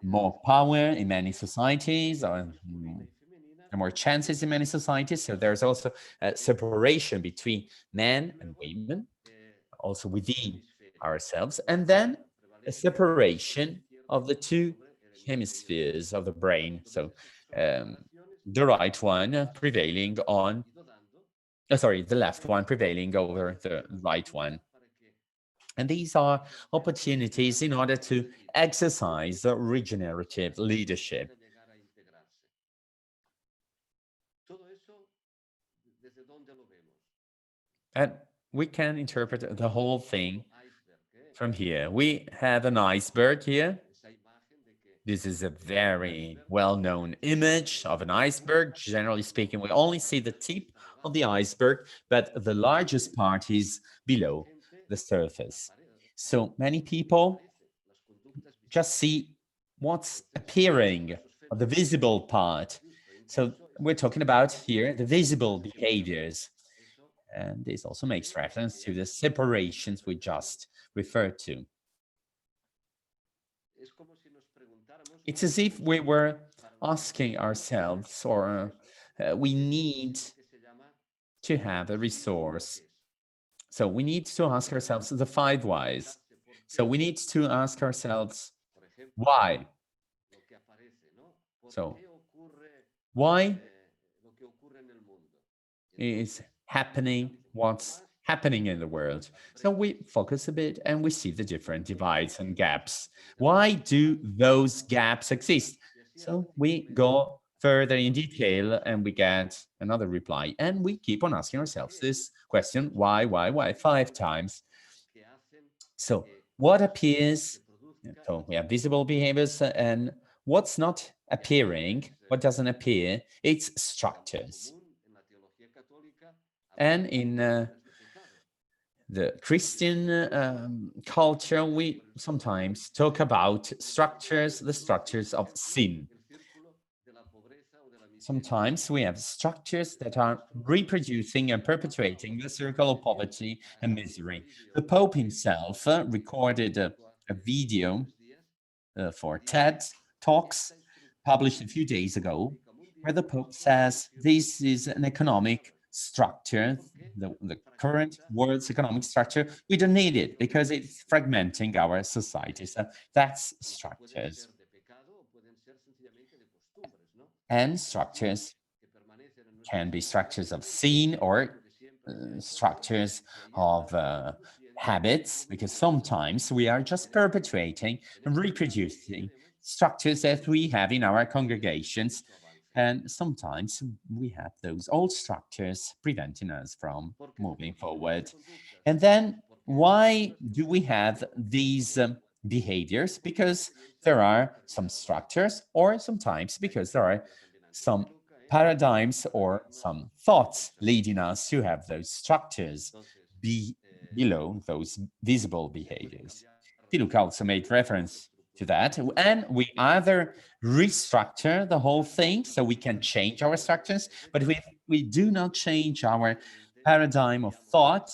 more power in many societies, or more chances in many societies. So there's also a separation between men and women, also within ourselves, and then a separation of the two hemispheres of the brain. So the right one prevailing on, sorry, the left one prevailing over the right one. And these are opportunities in order to exercise regenerative leadership. And we can interpret the whole thing from here. We have an iceberg here. This is a very well-known image of an iceberg. Generally speaking, we only see the tip of the iceberg, but the largest part is below the surface. So many people just see what's appearing, or the visible part. So we're talking about here the visible behaviors. And this also makes reference to the separations we just referred to. It's as if we were asking ourselves, or we need to have a resource. So we need to ask ourselves the 5 whys. So we need to ask ourselves why. So why is happening what's happening in the world? So we focus a bit and we see the different divides and gaps. Why do those gaps exist? So we go further in detail and we get another reply, and we keep on asking ourselves this question, why, 5 times. So what appears? So we have visible behaviors, and what's not appearing, what doesn't appear, it's structures. And in the Christian culture, we sometimes talk about structures, the structures of sin. Sometimes we have structures that are reproducing and perpetuating the circle of poverty and misery. The Pope himself recorded a video for TED Talks published a few days ago, where the Pope says this is an economic structure, the current world's economic structure. We don't need it because it's fragmenting our society. So that's structures. And structures can be structures of sin, or structures of habits, because sometimes we are just perpetuating and reproducing structures that we have in our congregations. And sometimes we have those old structures preventing us from moving forward. And then why do we have these behaviors? Because there are some structures, or sometimes because there are some paradigms or some thoughts leading us to have those structures below those visible behaviors. Piluca also made reference to that. And we either restructure the whole thing so we can change our structures, but if we do not change our paradigm of thought,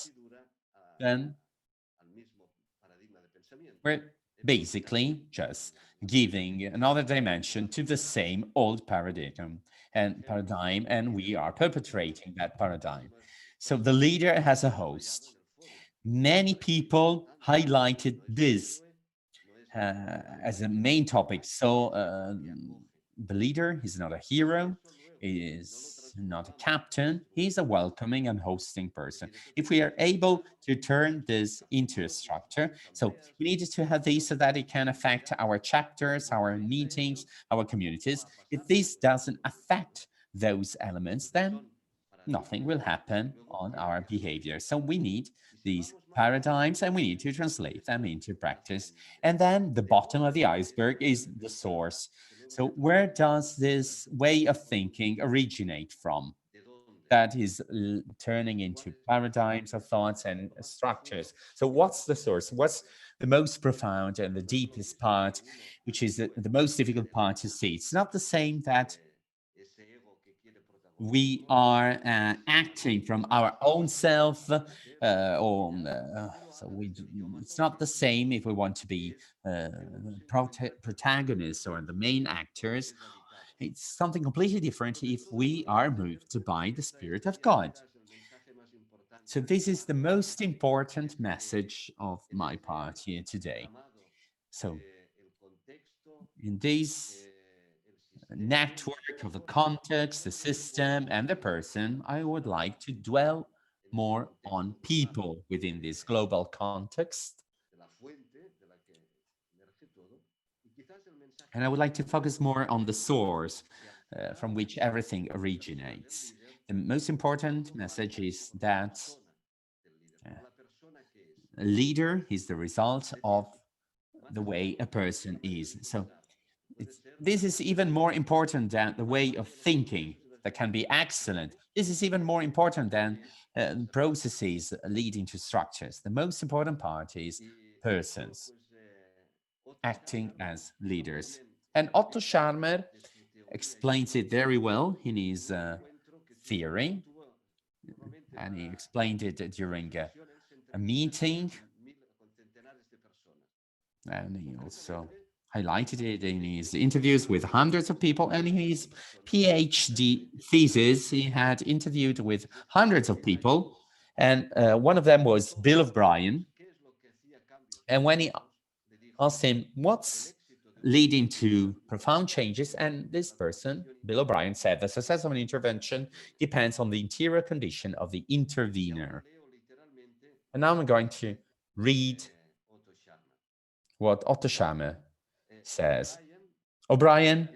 then we're basically just giving another dimension to the same old paradigm, and we are perpetuating that paradigm. So the leader has a host. Many people highlighted this as a main topic. So the leader is not a hero, is not a captain, he's a welcoming and hosting person. If we are able to turn this into a structure, so we needed to have this so that it can affect our chapters, our meetings, our communities. If this doesn't affect those elements, then nothing will happen on our behavior. So we need these paradigms and we need to translate them into practice. And then the bottom of the iceberg is the source. So where does this way of thinking originate from? That is turning into paradigms of thoughts and structures. So what's the source? What's the most profound and the deepest part, which is the most difficult part to see? It's not the same that we are acting from our own self, it's not the same if we want to be protagonists or the main actors. It's something completely different if we are moved by the Spirit of God. So this is the most important message of my part here today. So in this network of the context, the system, and the person, I would like to dwell more on people within this global context. And I would like to focus more on the source from which everything originates. The most important message is that a leader is the result of the way a person is. So this is even more important than the way of thinking that can be excellent. This is even more important than processes leading to structures. The most important part is persons acting as leaders. And Otto Scharmer explains it very well in his theory, and he explained it during a meeting, and he also highlighted it in his interviews with hundreds of people, and in his PhD thesis, he had interviewed with hundreds of people, and one of them was Bill O'Brien. And when he asked him, what's leading to profound changes? And this person, Bill O'Brien, said the success of an intervention depends on the interior condition of the intervener. And now I'm going to read what Otto Scharmer says. O'Brien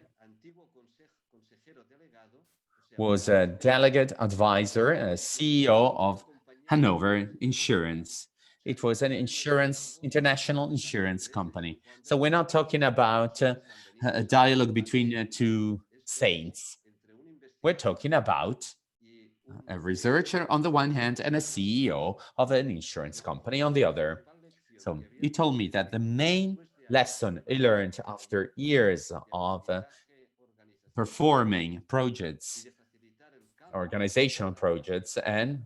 was a delegate advisor, a CEO of Hanover Insurance. It was an international insurance company. So we're not talking about a dialogue between two saints. We're talking about a researcher on the one hand and a CEO of an insurance company on the other. So he told me that the main lesson he learned after years of performing projects, organizational projects, and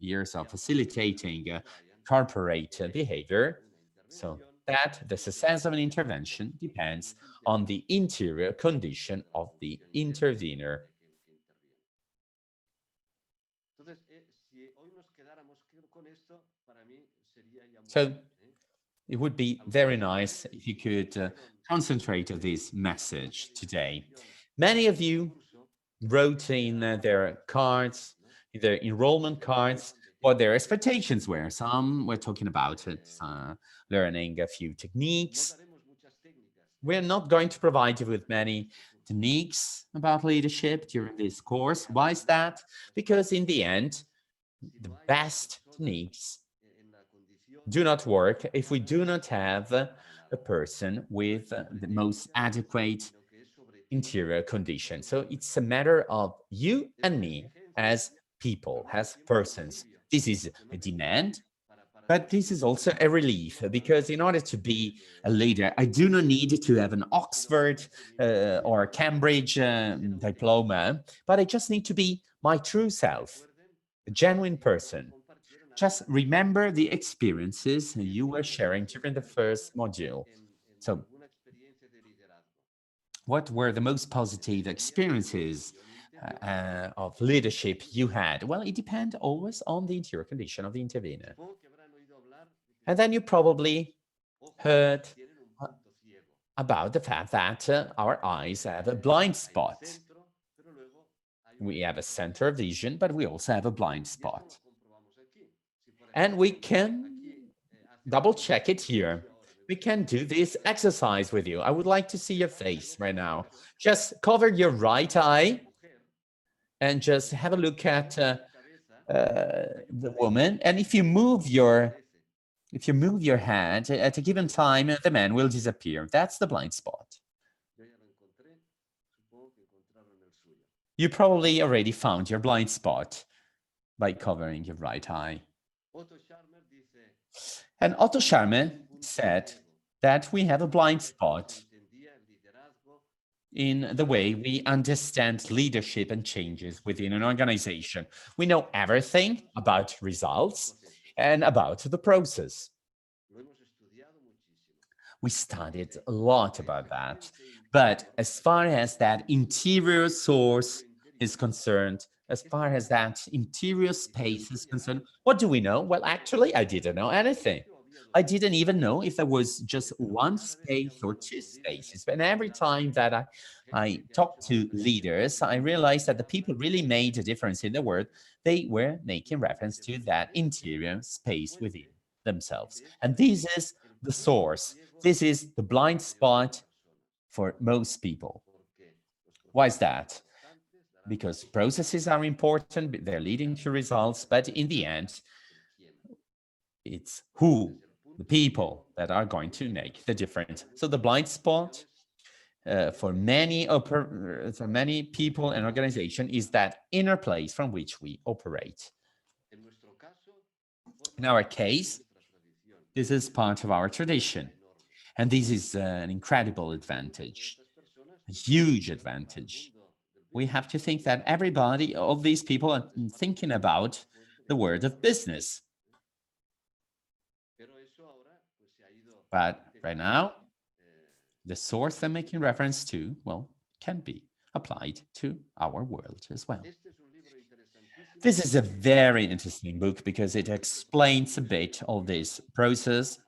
years of facilitating corporate behavior, so that the success of an intervention depends on the interior condition of the intervener. So it would be very nice if you could concentrate on this message today. Many of you wrote in their cards, their enrollment cards, what their expectations were. Some were talking about it, learning a few techniques. We're not going to provide you with many techniques about leadership during this course. Why is that? Because in the end, the best techniques do not work if we do not have a person with the most adequate interior condition. So it's a matter of you and me as people, as persons. This is a demand, but this is also a relief, because in order to be a leader, I do not need to have an Oxford or Cambridge diploma, but I just need to be my true self, a genuine person. Just remember the experiences you were sharing during the first module. So what were the most positive experiences of leadership you had? Well, it depends always on the interior condition of the intervener. And then you probably heard about the fact that our eyes have a blind spot. We have a center of vision, but we also have a blind spot. And we can double check it here. We can do this exercise with you. I would like to see your face right now. Just cover your right eye and just have a look at the woman. And if you move your hand at a given time, the man will disappear. That's the blind spot. You probably already found your blind spot by covering your right eye. And Otto Scharmer said that we have a blind spot in the way we understand leadership and changes within an organization. We know everything about results and about the process. We studied a lot about that. But as far as that interior source is concerned, as far as that interior space is concerned, what do we know? Well, actually, I didn't know anything. I didn't even know if there was just one space or two spaces. And every time that I talked to leaders, I realized that the people really made a difference in the world. They were making reference to that interior space within themselves. And this is the source. This is the blind spot for most people. Why is that? Because processes are important, they're leading to results, but in the end, it's who, the people that are going to make the difference. So the blind spot for many people and organization is that inner place from which we operate. In our case, this is part of our tradition. And this is an incredible advantage, a huge advantage. We have to think that everybody, all these people are thinking about the world of business. But right now, the source they're making reference to, well, can be applied to our world as well. This is a very interesting book because it explains a bit of this process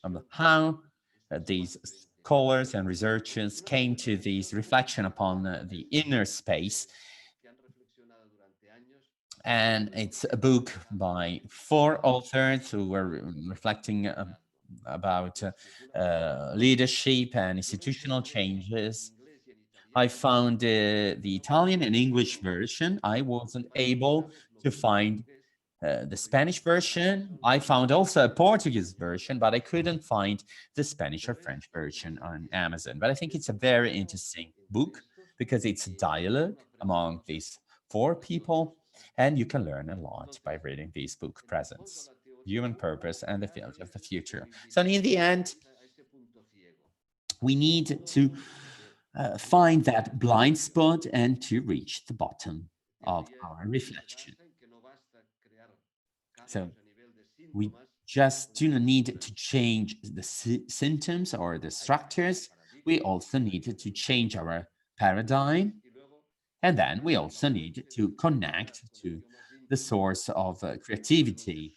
of how these scholars and researchers came to this reflection upon the inner space. And it's a book by 4 authors who were reflecting about leadership and institutional changes. I found the Italian and English version. I wasn't able to find the Spanish version. I found also a Portuguese version, but I couldn't find the Spanish or French version on Amazon. But I think it's a very interesting book because it's a dialogue among these 4 people, and you can learn a lot by reading this book, Presence, Human Purpose and the Field of the Future. So in the end, we need to find that blind spot and to reach the bottom of our reflection. So we just do not need to change the symptoms or the structures. We also need to change our paradigm. And then we also need to connect to the source of creativity,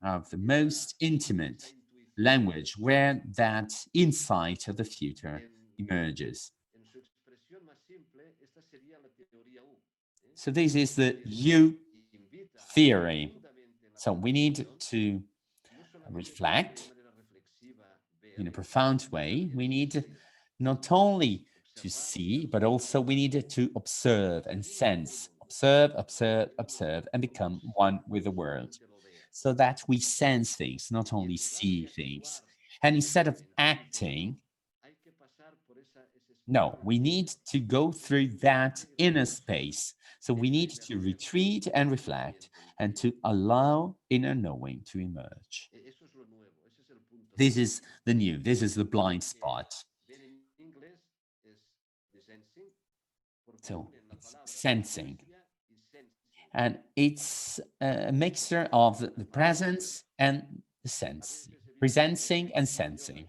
of the most intimate language, where that insight of the future emerges. So this is the U theory. So we need to reflect in a profound way. We need not only to see, but also we need to observe and sense. Observe, observe, observe, and become one with the world, so that we sense things, not only see things. And instead of acting, no, we need to go through that inner space. So we need to retreat and reflect and to allow inner knowing to emerge. This is the new, this is the blind spot. So it's sensing. And it's a mixture of the presence and the sense, presencing and sensing.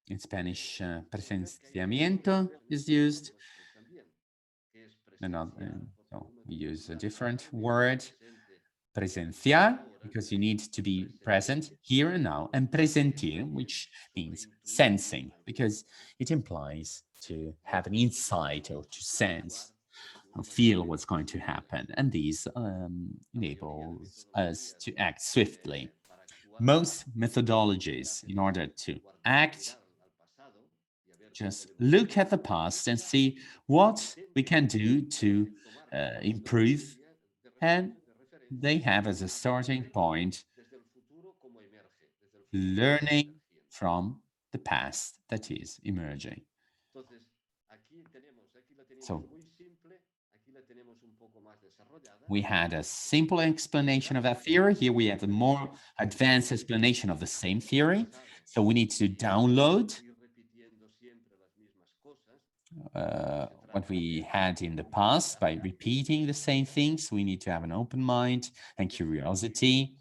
In Spanish, presenciamiento is used. So we use a different word. Presenciar, because you need to be present here and now, and presentir, which means sensing, because it implies to have an insight or to sense or feel what's going to happen. And these enables us to act swiftly. Most methodologies, in order to act, just look at the past and see what we can do to improve, and they have as a starting point learning from the past that is emerging. So we had a simple explanation of that theory. Here we have a more advanced explanation of the same theory. So we need to download what we had in the past by repeating the same things. We need to have an open mind and curiosity.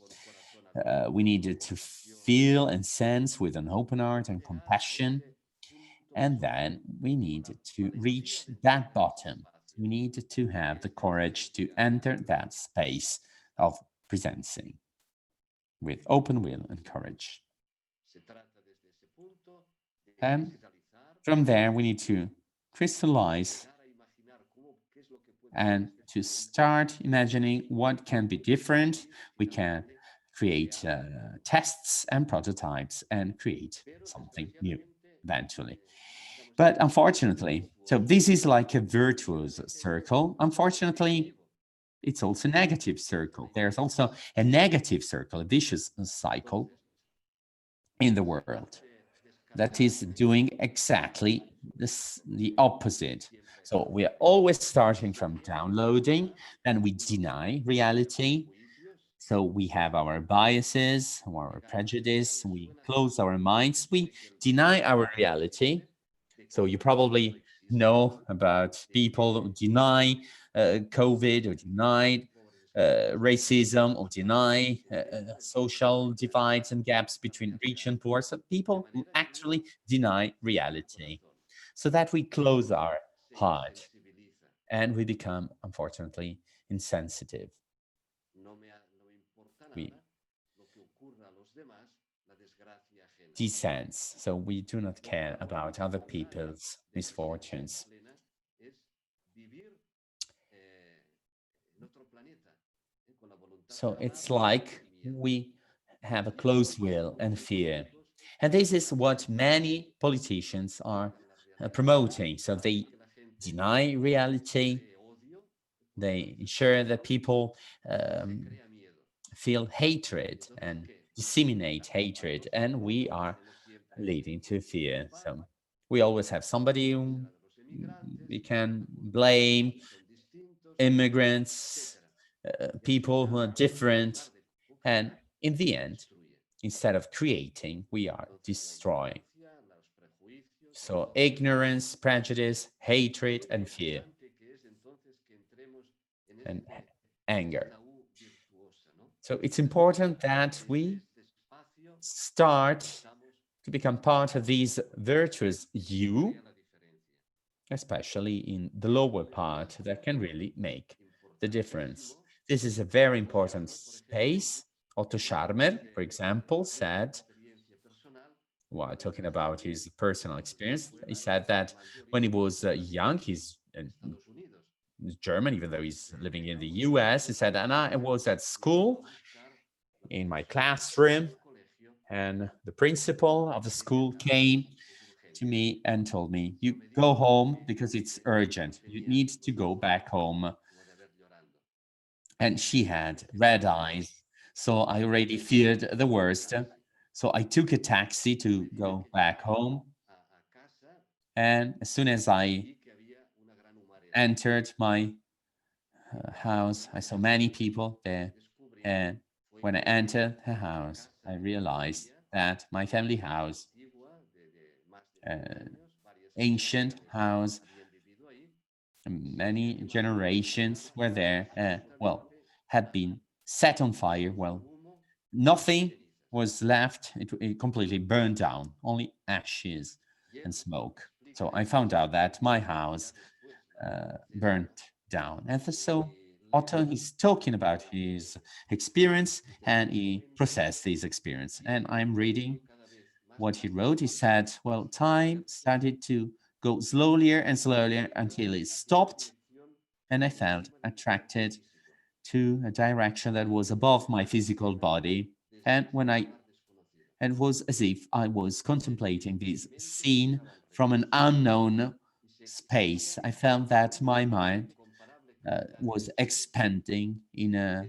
We needed to feel and sense with an open heart and compassion. And then we needed to reach that bottom. We needed to have the courage to enter that space of presencing with open will and courage. And from there, we need to crystallize and to start imagining what can be different. We can create tests and prototypes and create something new eventually. But unfortunately, so this is like a virtuous circle. Unfortunately, it's also a negative circle. There's also a negative circle, a vicious cycle in the world that is doing exactly this, the opposite. So we are always starting from downloading, then we deny reality. So we have our biases, our prejudice, we close our minds, we deny our reality. So you probably know about people who deny COVID or deny racism or deny social divides and gaps between rich and poor. So people who actually deny reality, so that we close our heart and we become, unfortunately, insensitive. We descends, so we do not care about other people's misfortunes. So it's like we have a closed will and fear. And this is what many politicians are promoting. So they deny reality, they ensure that people feel hatred and disseminate hatred, and we are leading to fear. So we always have somebody whom we can blame, immigrants, people who are different, and in the end, instead of creating, we are destroying. So ignorance, prejudice, hatred, and fear, and anger. So it's important that we start to become part of these virtuous you, especially in the lower part, that can really make the difference. This is a very important space. Otto Scharmer, for example, said, while talking about his personal experience, he said that when he was young, he's German, even though he's living in the US, he said, and I was at school in my classroom, and the principal of the school came to me and told me, you go home because it's urgent. You need to go back home. And she had red eyes, so I already feared the worst. So I took a taxi to go back home. And as soon as I entered my house, I saw many people there. And when I entered her house, I realized that my family house, ancient house, many generations were there, well, had been set on fire. Well, nothing was left. It completely burned down, only ashes and smoke. So I found out that my house burnt down. And so Otto is talking about his experience, and he processed this experience. And I'm reading what he wrote. He said, well, time started to go slower and slower until it stopped, and I felt attracted to a direction that was above my physical body. And it was as if I was contemplating this scene from an unknown space. I felt that my mind was expanding in a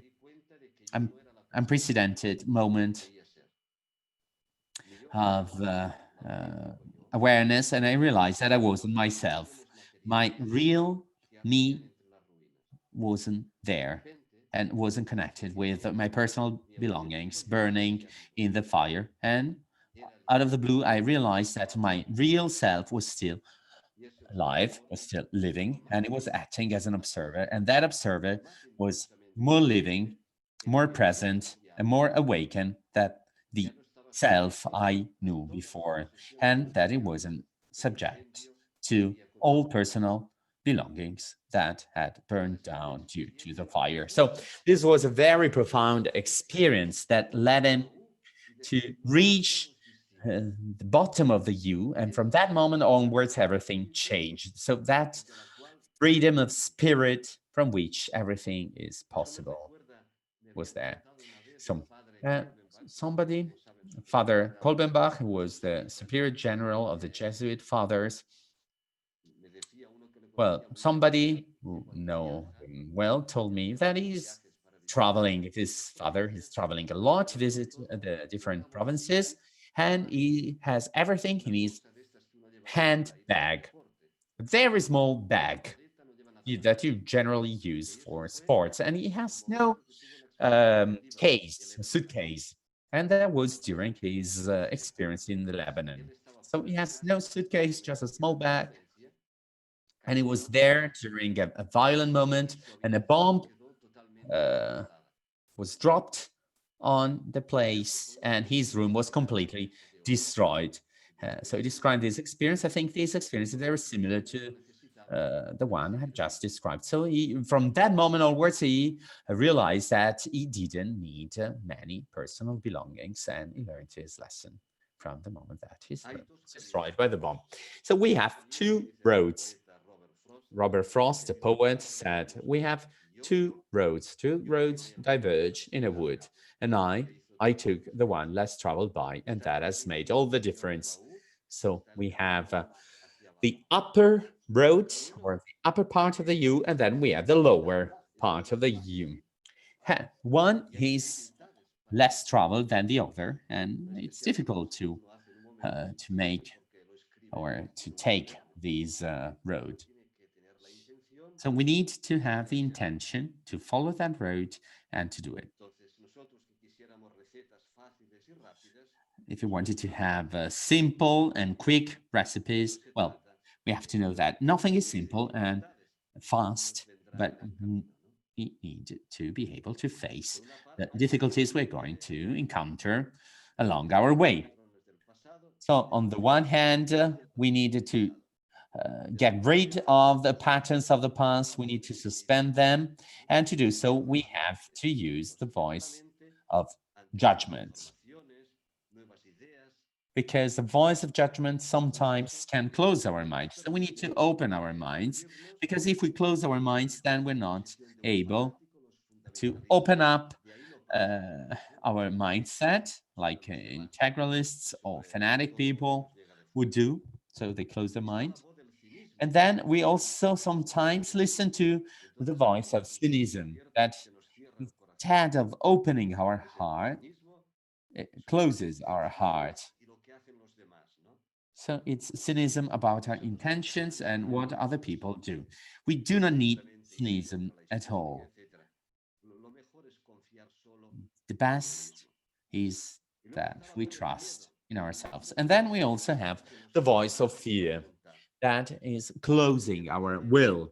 unprecedented moment of awareness, and I realized that I wasn't myself. My real me wasn't there and wasn't connected with my personal belongings burning in the fire. And out of the blue, I realized that my real self was still alive, was still living, and it was acting as an observer. And that observer was more living, more present, and more awakened than the self I knew before, and that it wasn't subject to all personal belongings that had burned down due to the fire. So this was a very profound experience that led him to reach the bottom of the U, and from that moment onwards, everything changed. So that freedom of spirit from which everything is possible was there. So somebody, Father Kolbenbach, who was the superior general of the Jesuit fathers, well, somebody who know him well told me that he's traveling. His father is traveling a lot to visit the different provinces, and he has everything in his handbag, a very small bag that you generally use for sports, and he has no suitcase, and that was during his experience in the Lebanon. So he has no suitcase, just a small bag, and he was there during a violent moment, and a bomb uh, was dropped on the place, and his room was completely destroyed. So he described this experience. I think this experience is very similar to the one I have just described. So from that moment onwards, he realized that he didn't need many personal belongings, and he learned his lesson from the moment that his room was destroyed by the bomb. So we have two roads. Robert Frost, the poet, said, we have two roads diverge in a wood, and I took the one less traveled by, and that has made all the difference. So we have the upper road, or the upper part of the U, and then we have the lower part of the U. One is less traveled than the other, and it's difficult to make or to take this road. So we need to have the intention to follow that road and to do it. If you wanted to have simple and quick recipes, well, we have to know that nothing is simple and fast, but we need to be able to face the difficulties we're going to encounter along our way. So on the one hand, we needed to get rid of the patterns of the past. We need to suspend them. And to do so, we have to use the voice of judgment. Because the voice of judgment sometimes can close our minds. So we need to open our minds, because if we close our minds, then we're not able to open up our mindset, like integralists or fanatic people would do. So they close their mind. And then we also sometimes listen to the voice of cynicism that, instead of opening our heart, it closes our heart. So it's cynicism about our intentions and what other people do. We do not need cynicism at all. The best is that we trust in ourselves. And then we also have the voice of fear that is closing our will.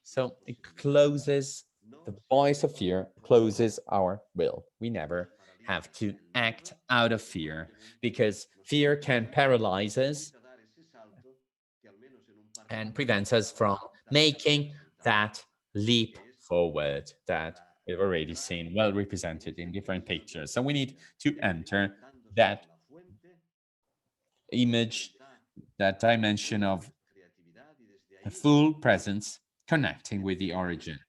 So it closes, the voice of fear closes our will. We never have to act out of fear, because fear can paralyze us and prevents us from making that leap forward that we've already seen well represented in different pictures. So we need to enter that image, that dimension of a full presence connecting with the origin.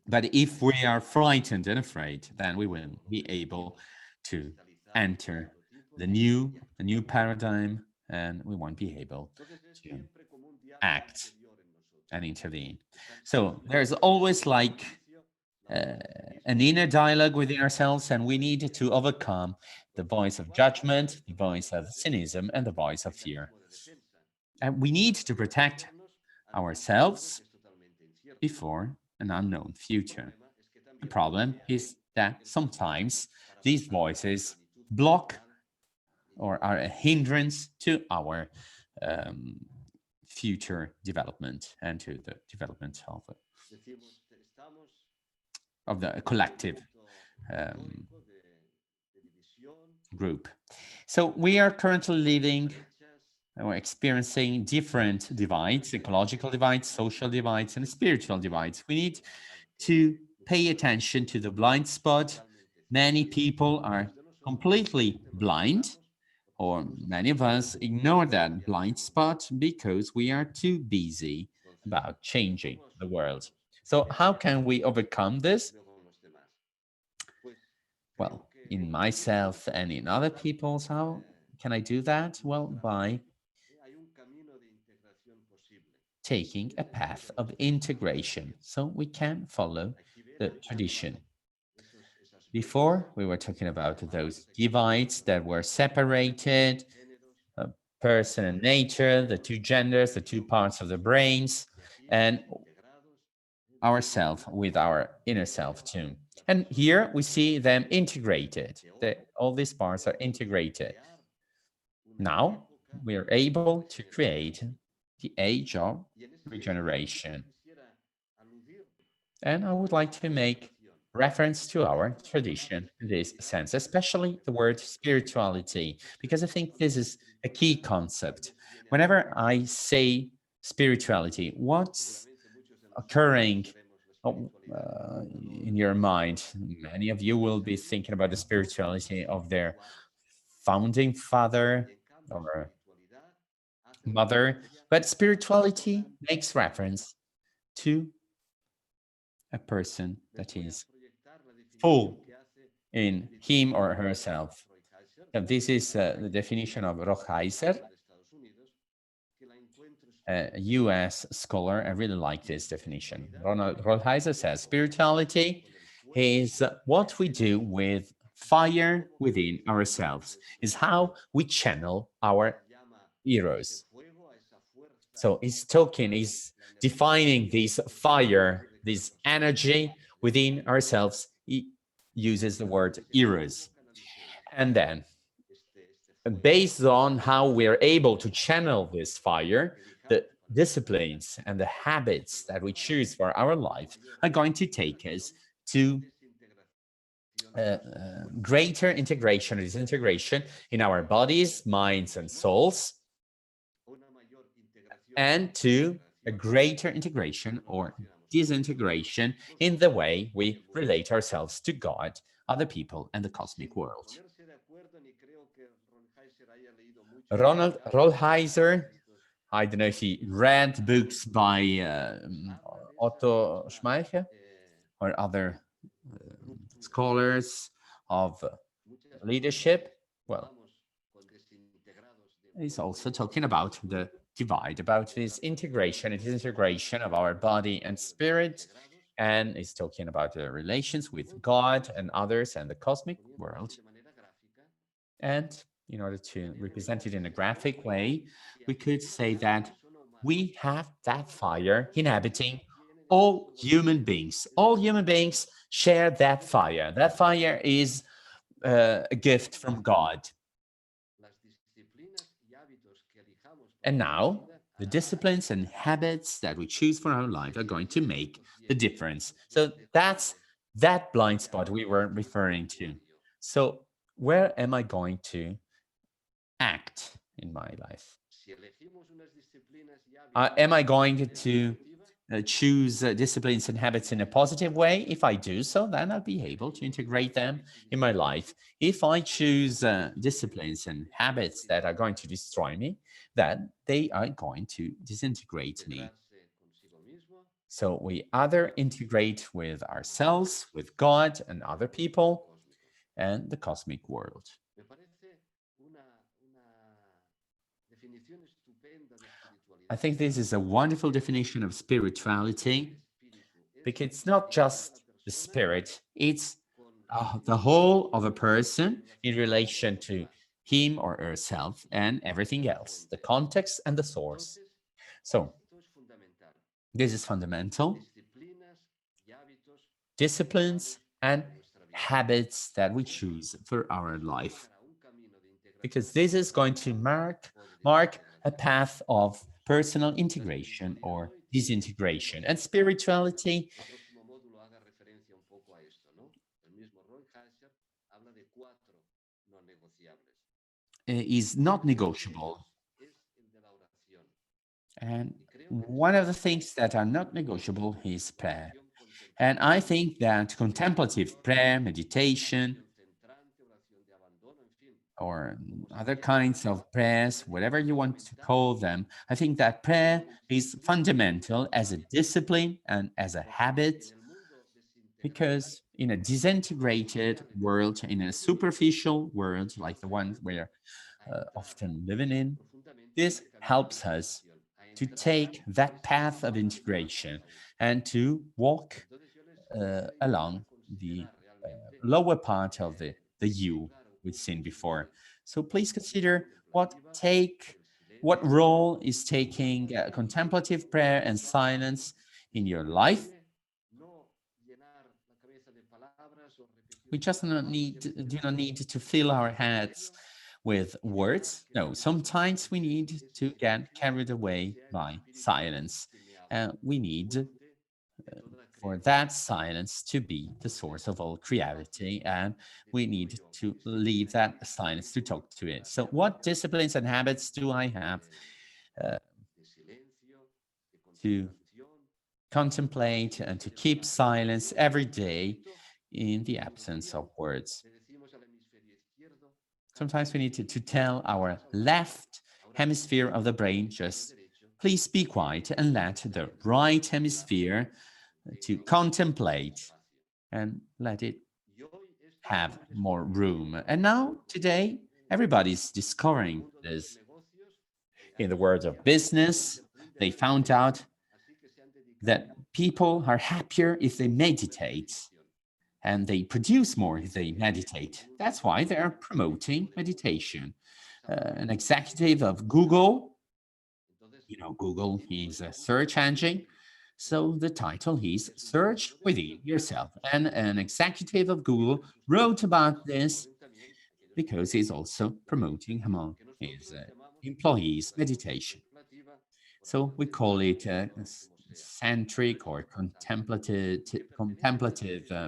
But if we are frightened and afraid, then we will be able to enter the new paradigm, and we won't be able to act and intervene. So there's always like an inner dialogue within ourselves, and we need to overcome the voice of judgment, the voice of cynicism, and the voice of fear. And we need to protect ourselves before an unknown future. The problem is that sometimes these voices block or are a hindrance to our future development and to the development of the collective group. So we are currently living or experiencing different divides, ecological divides, social divides, and spiritual divides. We need to pay attention to the blind spot. Many people are completely blind, or many of us ignore that blind spot because we are too busy about changing the world. So how can we overcome this? Well, in myself and in other people's, how can I do that? Well, by taking a path of integration so we can follow the tradition. Before, we were talking about those divides that were separated, person and nature, the two genders, the two parts of the brains, and ourself with our inner self too. And here we see them integrated. All these parts are integrated. Now we are able to create the age of regeneration. And I would like to make reference to our tradition in this sense, especially the word spirituality, because I think this is a key concept. Whenever I say spirituality, what's occurring in your mind? Many of you will be thinking about the spirituality of their founding father or mother, but spirituality makes reference to a person that is full in him or herself. And this is the definition of Rothheiser, a US scholar. I really like this definition. Rothheiser says spirituality is what we do with fire within ourselves, is how we channel our heroes. So he's talking, he's defining this fire, this energy within ourselves. He uses the word heroes. And then, based on how we're able to channel this fire, the disciplines and the habits that we choose for our life are going to take us to greater integration or disintegration in our bodies, minds, and souls, and to a greater integration or disintegration in the way we relate ourselves to God, other people, and the cosmic world. Ronald Rollheiser, I don't know if he read books by Otto Schmeicher or other scholars of leadership. Well, he's also talking about the divide, about this integration and disintegration of our body and spirit. And he's talking about the relations with God and others and the cosmic world. And in order to represent it in a graphic way, we could say that we have that fire inhabiting all human beings. All human beings share that fire. That fire is a gift from God. And now, the disciplines and habits that we choose for our life are going to make the difference. So that's that blind spot we were referring to. So where am I going to act in my life? Am I going to choose disciplines and habits in a positive way? If I do so, then I'll be able to integrate them in my life. If I choose disciplines and habits that are going to destroy me, then they are going to disintegrate me. So we either integrate with ourselves, with God and other people, and the cosmic world. I think this is a wonderful definition of spirituality, because it's not just the spirit, it's the whole of a person in relation to him or herself and everything else, the context and the source. So this is fundamental. Disciplines and habits that we choose for our life, because this is going to mark a path of personal integration or disintegration. And spirituality is not negotiable. And one of the things that are not negotiable is prayer. And I think that contemplative prayer, meditation, or other kinds of prayers, whatever you want to call them, I think that prayer is fundamental as a discipline and as a habit, because in a disintegrated world, in a superficial world like the one we're often living in, this helps us to take that path of integration and to walk along the lower part of the U we've seen before. So please consider what role is taking contemplative prayer and silence in your life. We just do not need to fill our heads with words. No, sometimes we need to get carried away by silence. We need for that silence to be the source of all creativity, and we need to leave that silence to talk to it. So what disciplines and habits do I have to contemplate and to keep silence every day in the absence of words? Sometimes we need to tell our left hemisphere of the brain, just please be quiet and let the right hemisphere to contemplate and let it have more room. And now, today, everybody's discovering this. In the world of business, they found out that people are happier if they meditate, and they produce more if they meditate. That's why they are promoting meditation. An executive of Google, Google is a search engine. So the title is Search Within Yourself. And an executive of Google wrote about this because he's also promoting among his employees meditation. So we call it centric or contemplative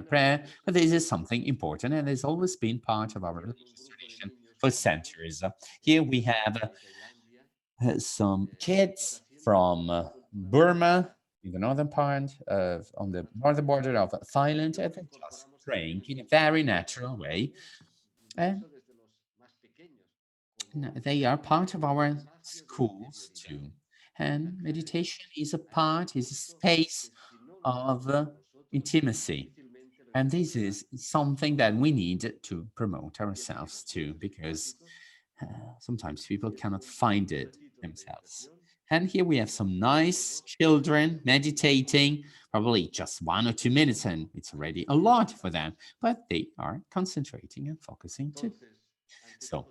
prayer, but this is something important and has always been part of our religious tradition for centuries. Here we have some kids from Burma, in the northern part on the northern border of Thailand, and they're just praying in a very natural way. And they are part of our schools too. And meditation is a space of intimacy. And this is something that we need to promote ourselves too, because sometimes people cannot find it themselves. And here we have some nice children meditating, probably just 1 or 2 minutes, and it's already a lot for them, but they are concentrating and focusing too. So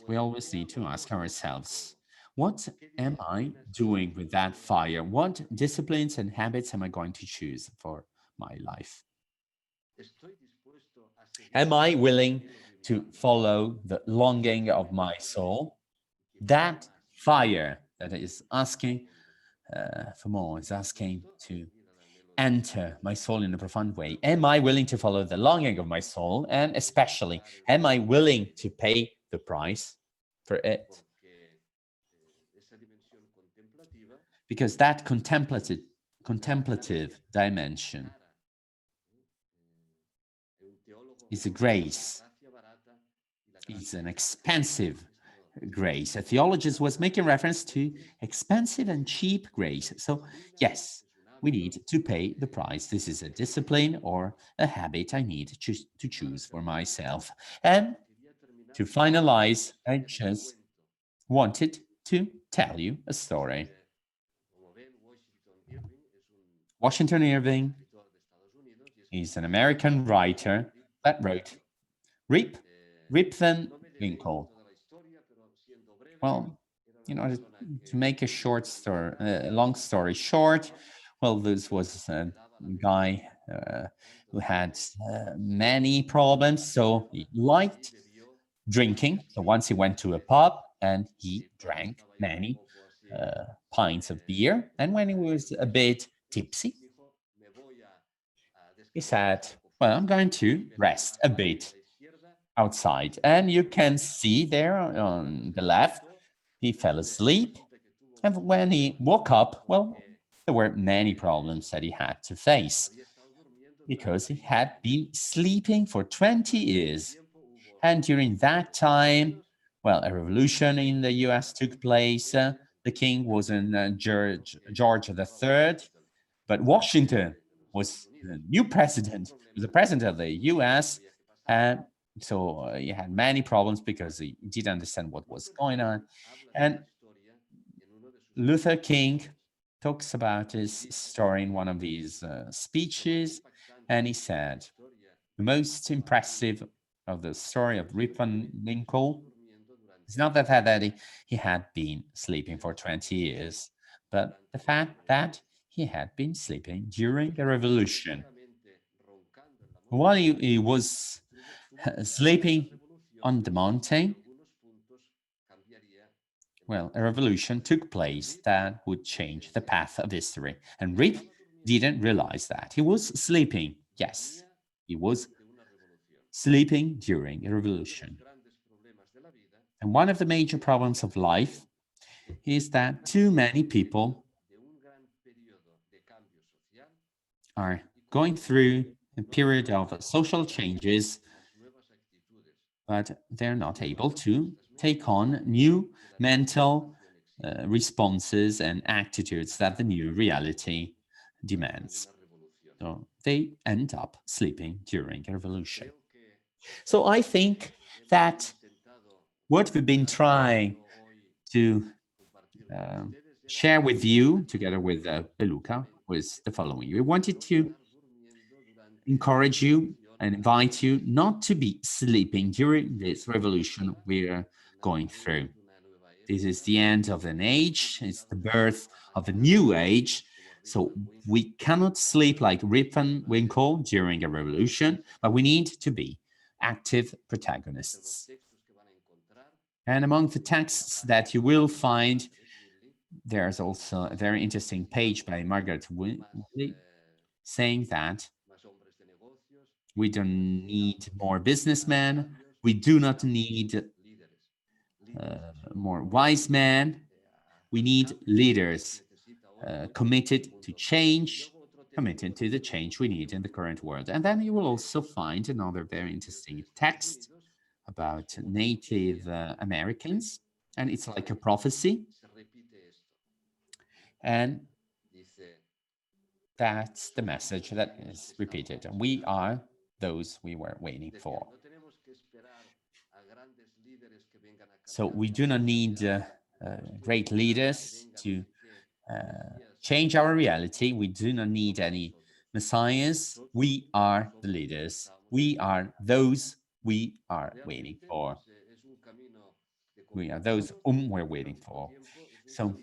we always need to ask ourselves, what am I doing with that fire? What disciplines and habits am I going to choose for my life? Am I willing to follow the longing of my soul? That fire that is asking for more, is asking to enter my soul in a profound way. Am I willing to follow the longing of my soul? And especially, am I willing to pay the price for it, because that contemplative dimension is a grace. It's an expensive grace. A theologist was making reference to expensive and cheap grace. So yes, we need to pay the price. This is a discipline or a habit I need to choose for myself. And to finalize, I just wanted to tell you a story. Washington Irving is an American writer that wrote Rip Van Winkle. Well, to make a short story, a long story short, well, this was a guy who had many problems. So he liked drinking. So once he went to a pub and he drank many pints of beer. And when he was a bit tipsy, he said, well, I'm going to rest a bit outside. And you can see there on the left, he fell asleep. And when he woke up, well, there were many problems that he had to face because he had been sleeping for 20 years. And during that time, well, a revolution in the US took place. The king wasn't George III, but Washington was the new president, was the president of the US. And so he had many problems because he didn't understand what was going on. And Luther King talks about his story in one of his speeches, and he said, the most impressive of the story of Rip Van Winkle is not the fact that he had been sleeping for 20 years, but the fact that he had been sleeping during the revolution. While he was sleeping on the mountain, well, a revolution took place that would change the path of history. And Rip didn't realize that. He was sleeping. Yes, he was sleeping during a revolution. And one of the major problems of life is that too many people are going through a period of social changes, but they're not able to take on new mental responses and attitudes that the new reality demands. So they end up sleeping during a revolution. So I think that what we've been trying to share with you, together with Beluca, was the following. We wanted to encourage you and invite you not to be sleeping during this revolution we're going through. This is the end of an age. It's the birth of a new age. So we cannot sleep like Rip Van Winkle during a revolution, but we need to be active protagonists. And among the texts that you will find, there's also a very interesting page by Margaret Wheatley saying that we don't need more businessmen. We do not need more wise men. We need leaders committed to change, committed to the change we need in the current world. And then you will also find another very interesting text about Native Americans, and it's like a prophecy. And that's the message that is repeated. And we are those we were waiting for. So we do not need great leaders to change our reality. We do not need any messiahs. We are the leaders. We are those we are waiting for. We are those we're waiting for. So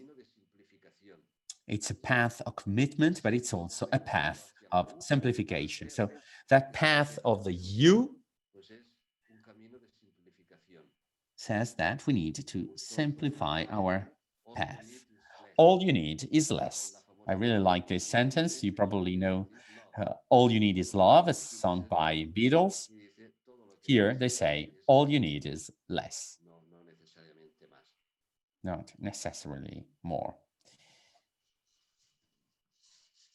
it's a path of commitment, but it's also a path of simplification. So that path of the you says that we need to simplify our path. All you need is less. I really like this sentence. You probably know All You Need Is Love, a song by Beatles. Here they say all you need is less, no, no necesariamente más. not necessarily more.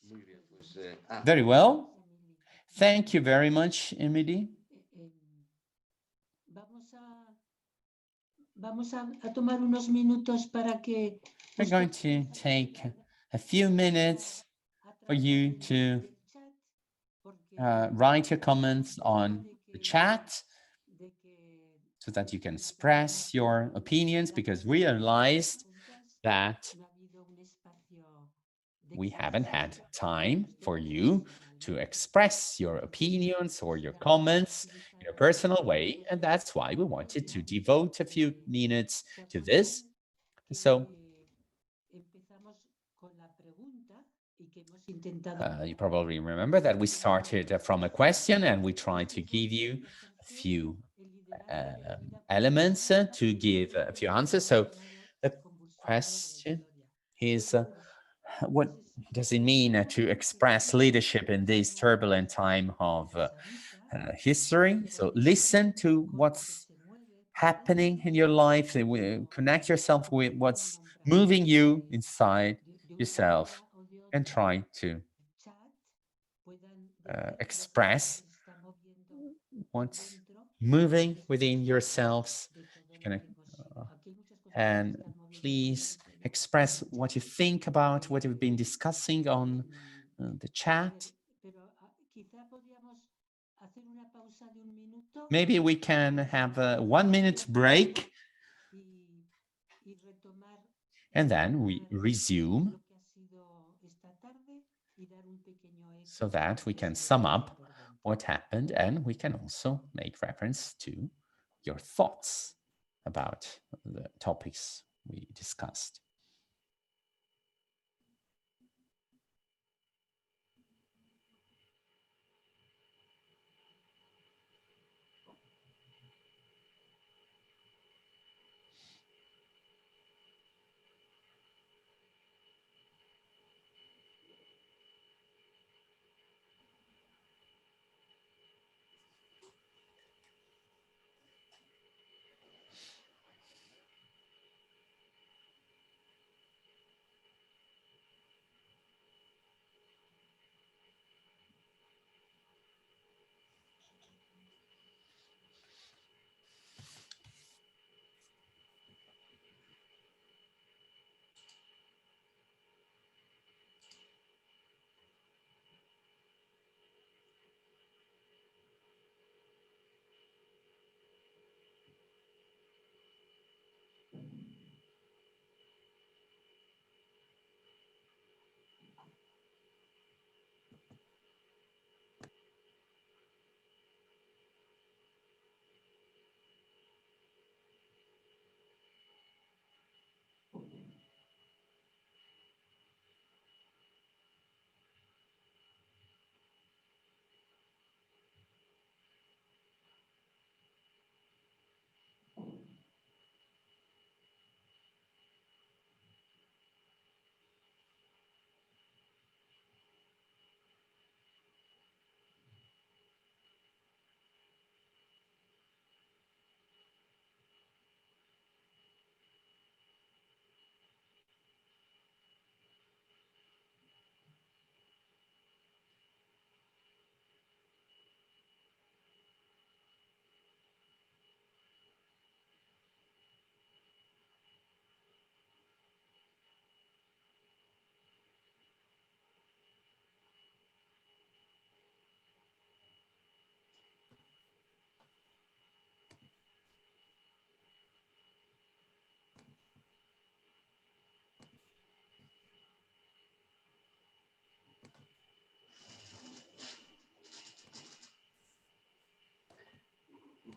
Muy bien, pues, Very well. Thank you very much, Emily. Vamos a tomar unos minutos para que We're going to take a few minutes for you to write your comments on the chat so that you can express your opinions, because we realized that we haven't had time for you to express your opinions or your comments in a personal way, and that's why we wanted to devote a few minutes to this. So you probably remember that we started from a question and we tried to give you a few elements to give a few answers. So the question is, what does it mean to express leadership in this turbulent time of history? So listen to what's happening in your life, connect yourself with what's moving you inside yourself, and try to express what's moving within yourselves. And please express what you think about what we've been discussing on the chat. Maybe we can have a 1 minute break and then we resume so that we can sum up what happened, and we can also make reference to your thoughts about the topics we discussed.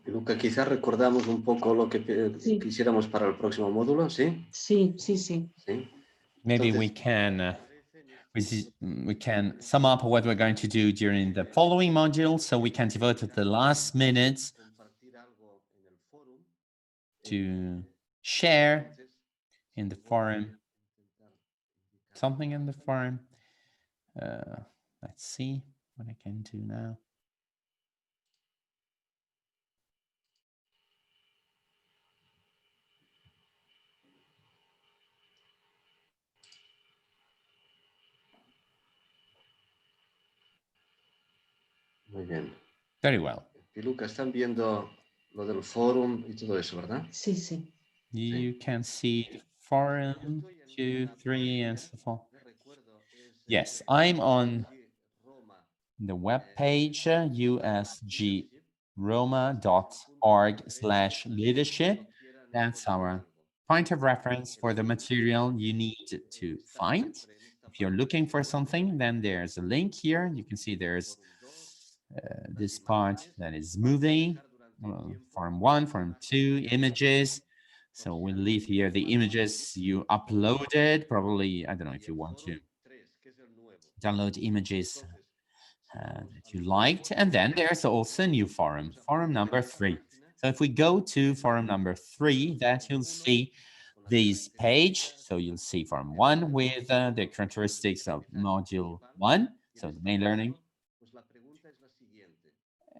Luca, quizás recordamos un poco lo que Sí. quisiéramos para el próximo módulo, ¿sí? Sí, sí, sí. Sí. Maybe Entonces, we can sum up what we're going to do during the following module, so we can devote the last minutes compartir algo en el foro. to share in the forum, something in the forum. Let's see what I can do now. Muy bien. Very well. Y Luca, están viendo lo del forum y todo eso, ¿verdad? Sí, sí. You can see the forum, 2, 3, and so forth. Yes, I'm on the web page, usgroma.org/leadership. That's our point of reference for the material you need to find. If you're looking for something, then there's a link here. You can see there's this part that is moving, form 1, form 2, images. So we'll leave here the images you uploaded. Probably, I don't know if you want to download images that you liked. And then there's also a new forum, forum number 3. So if we go to forum number 3, that you'll see this page. So you'll see forum 1 with the characteristics of module 1, so the main learning.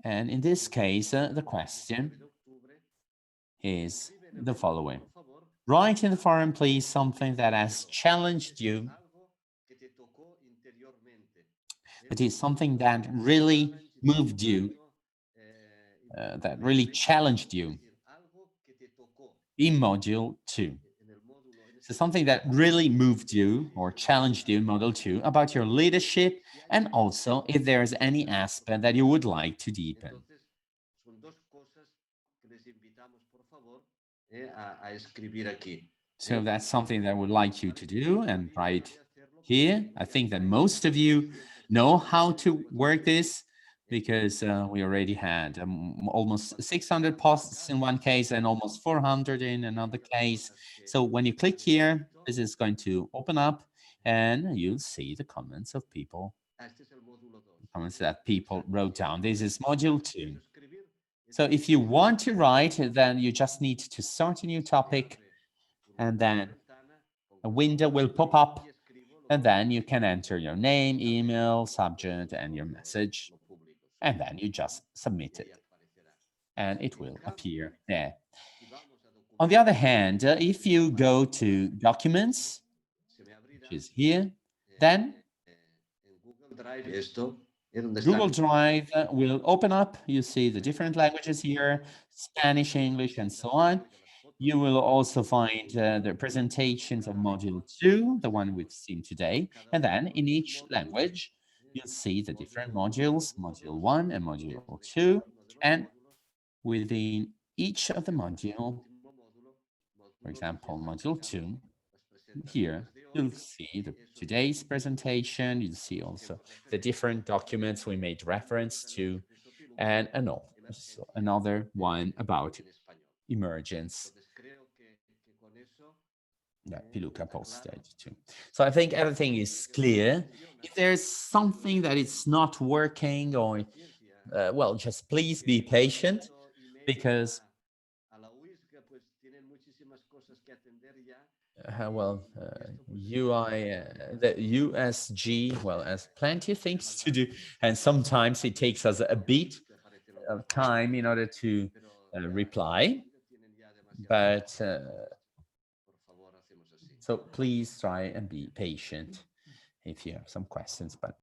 And in this case, the question is the following. Write in the forum, please, something that has challenged you. It is something that really moved you, that really challenged you in module 2. So something that really moved you or challenged you in module 2 about your leadership, and also if there's any aspect that you would like to deepen. So that's something that I would like you to do and write here. I think that most of you know how to work this because we already had almost 600 posts in one case and almost 400 in another case. So when you click here, this is going to open up and you'll see the comments of people, comments that people wrote down. This is module 2. So if you want to write, then you just need to start a new topic and then a window will pop up and then you can enter your name, email, subject, and your message. And then you just submit it and it will appear there. On the other hand, if you go to documents, which is here, then Google Drive will open up. You see the different languages here, Spanish, English, and so on. You will also find the presentations of module 2, the one we've seen today. And then in each language, you'll see the different modules, module 1 and module 2. And within each of the module, for example, module 2, here, you'll see today's presentation. You'll see also the different documents we made reference to, and another one about Emergence that Piluca posted too. So I think everything is clear. If there's something that is not working or, well, just please be patient because the USG, well, has plenty of things to do. And sometimes it takes us a bit of time in order to reply. But so please try and be patient if you have some questions. But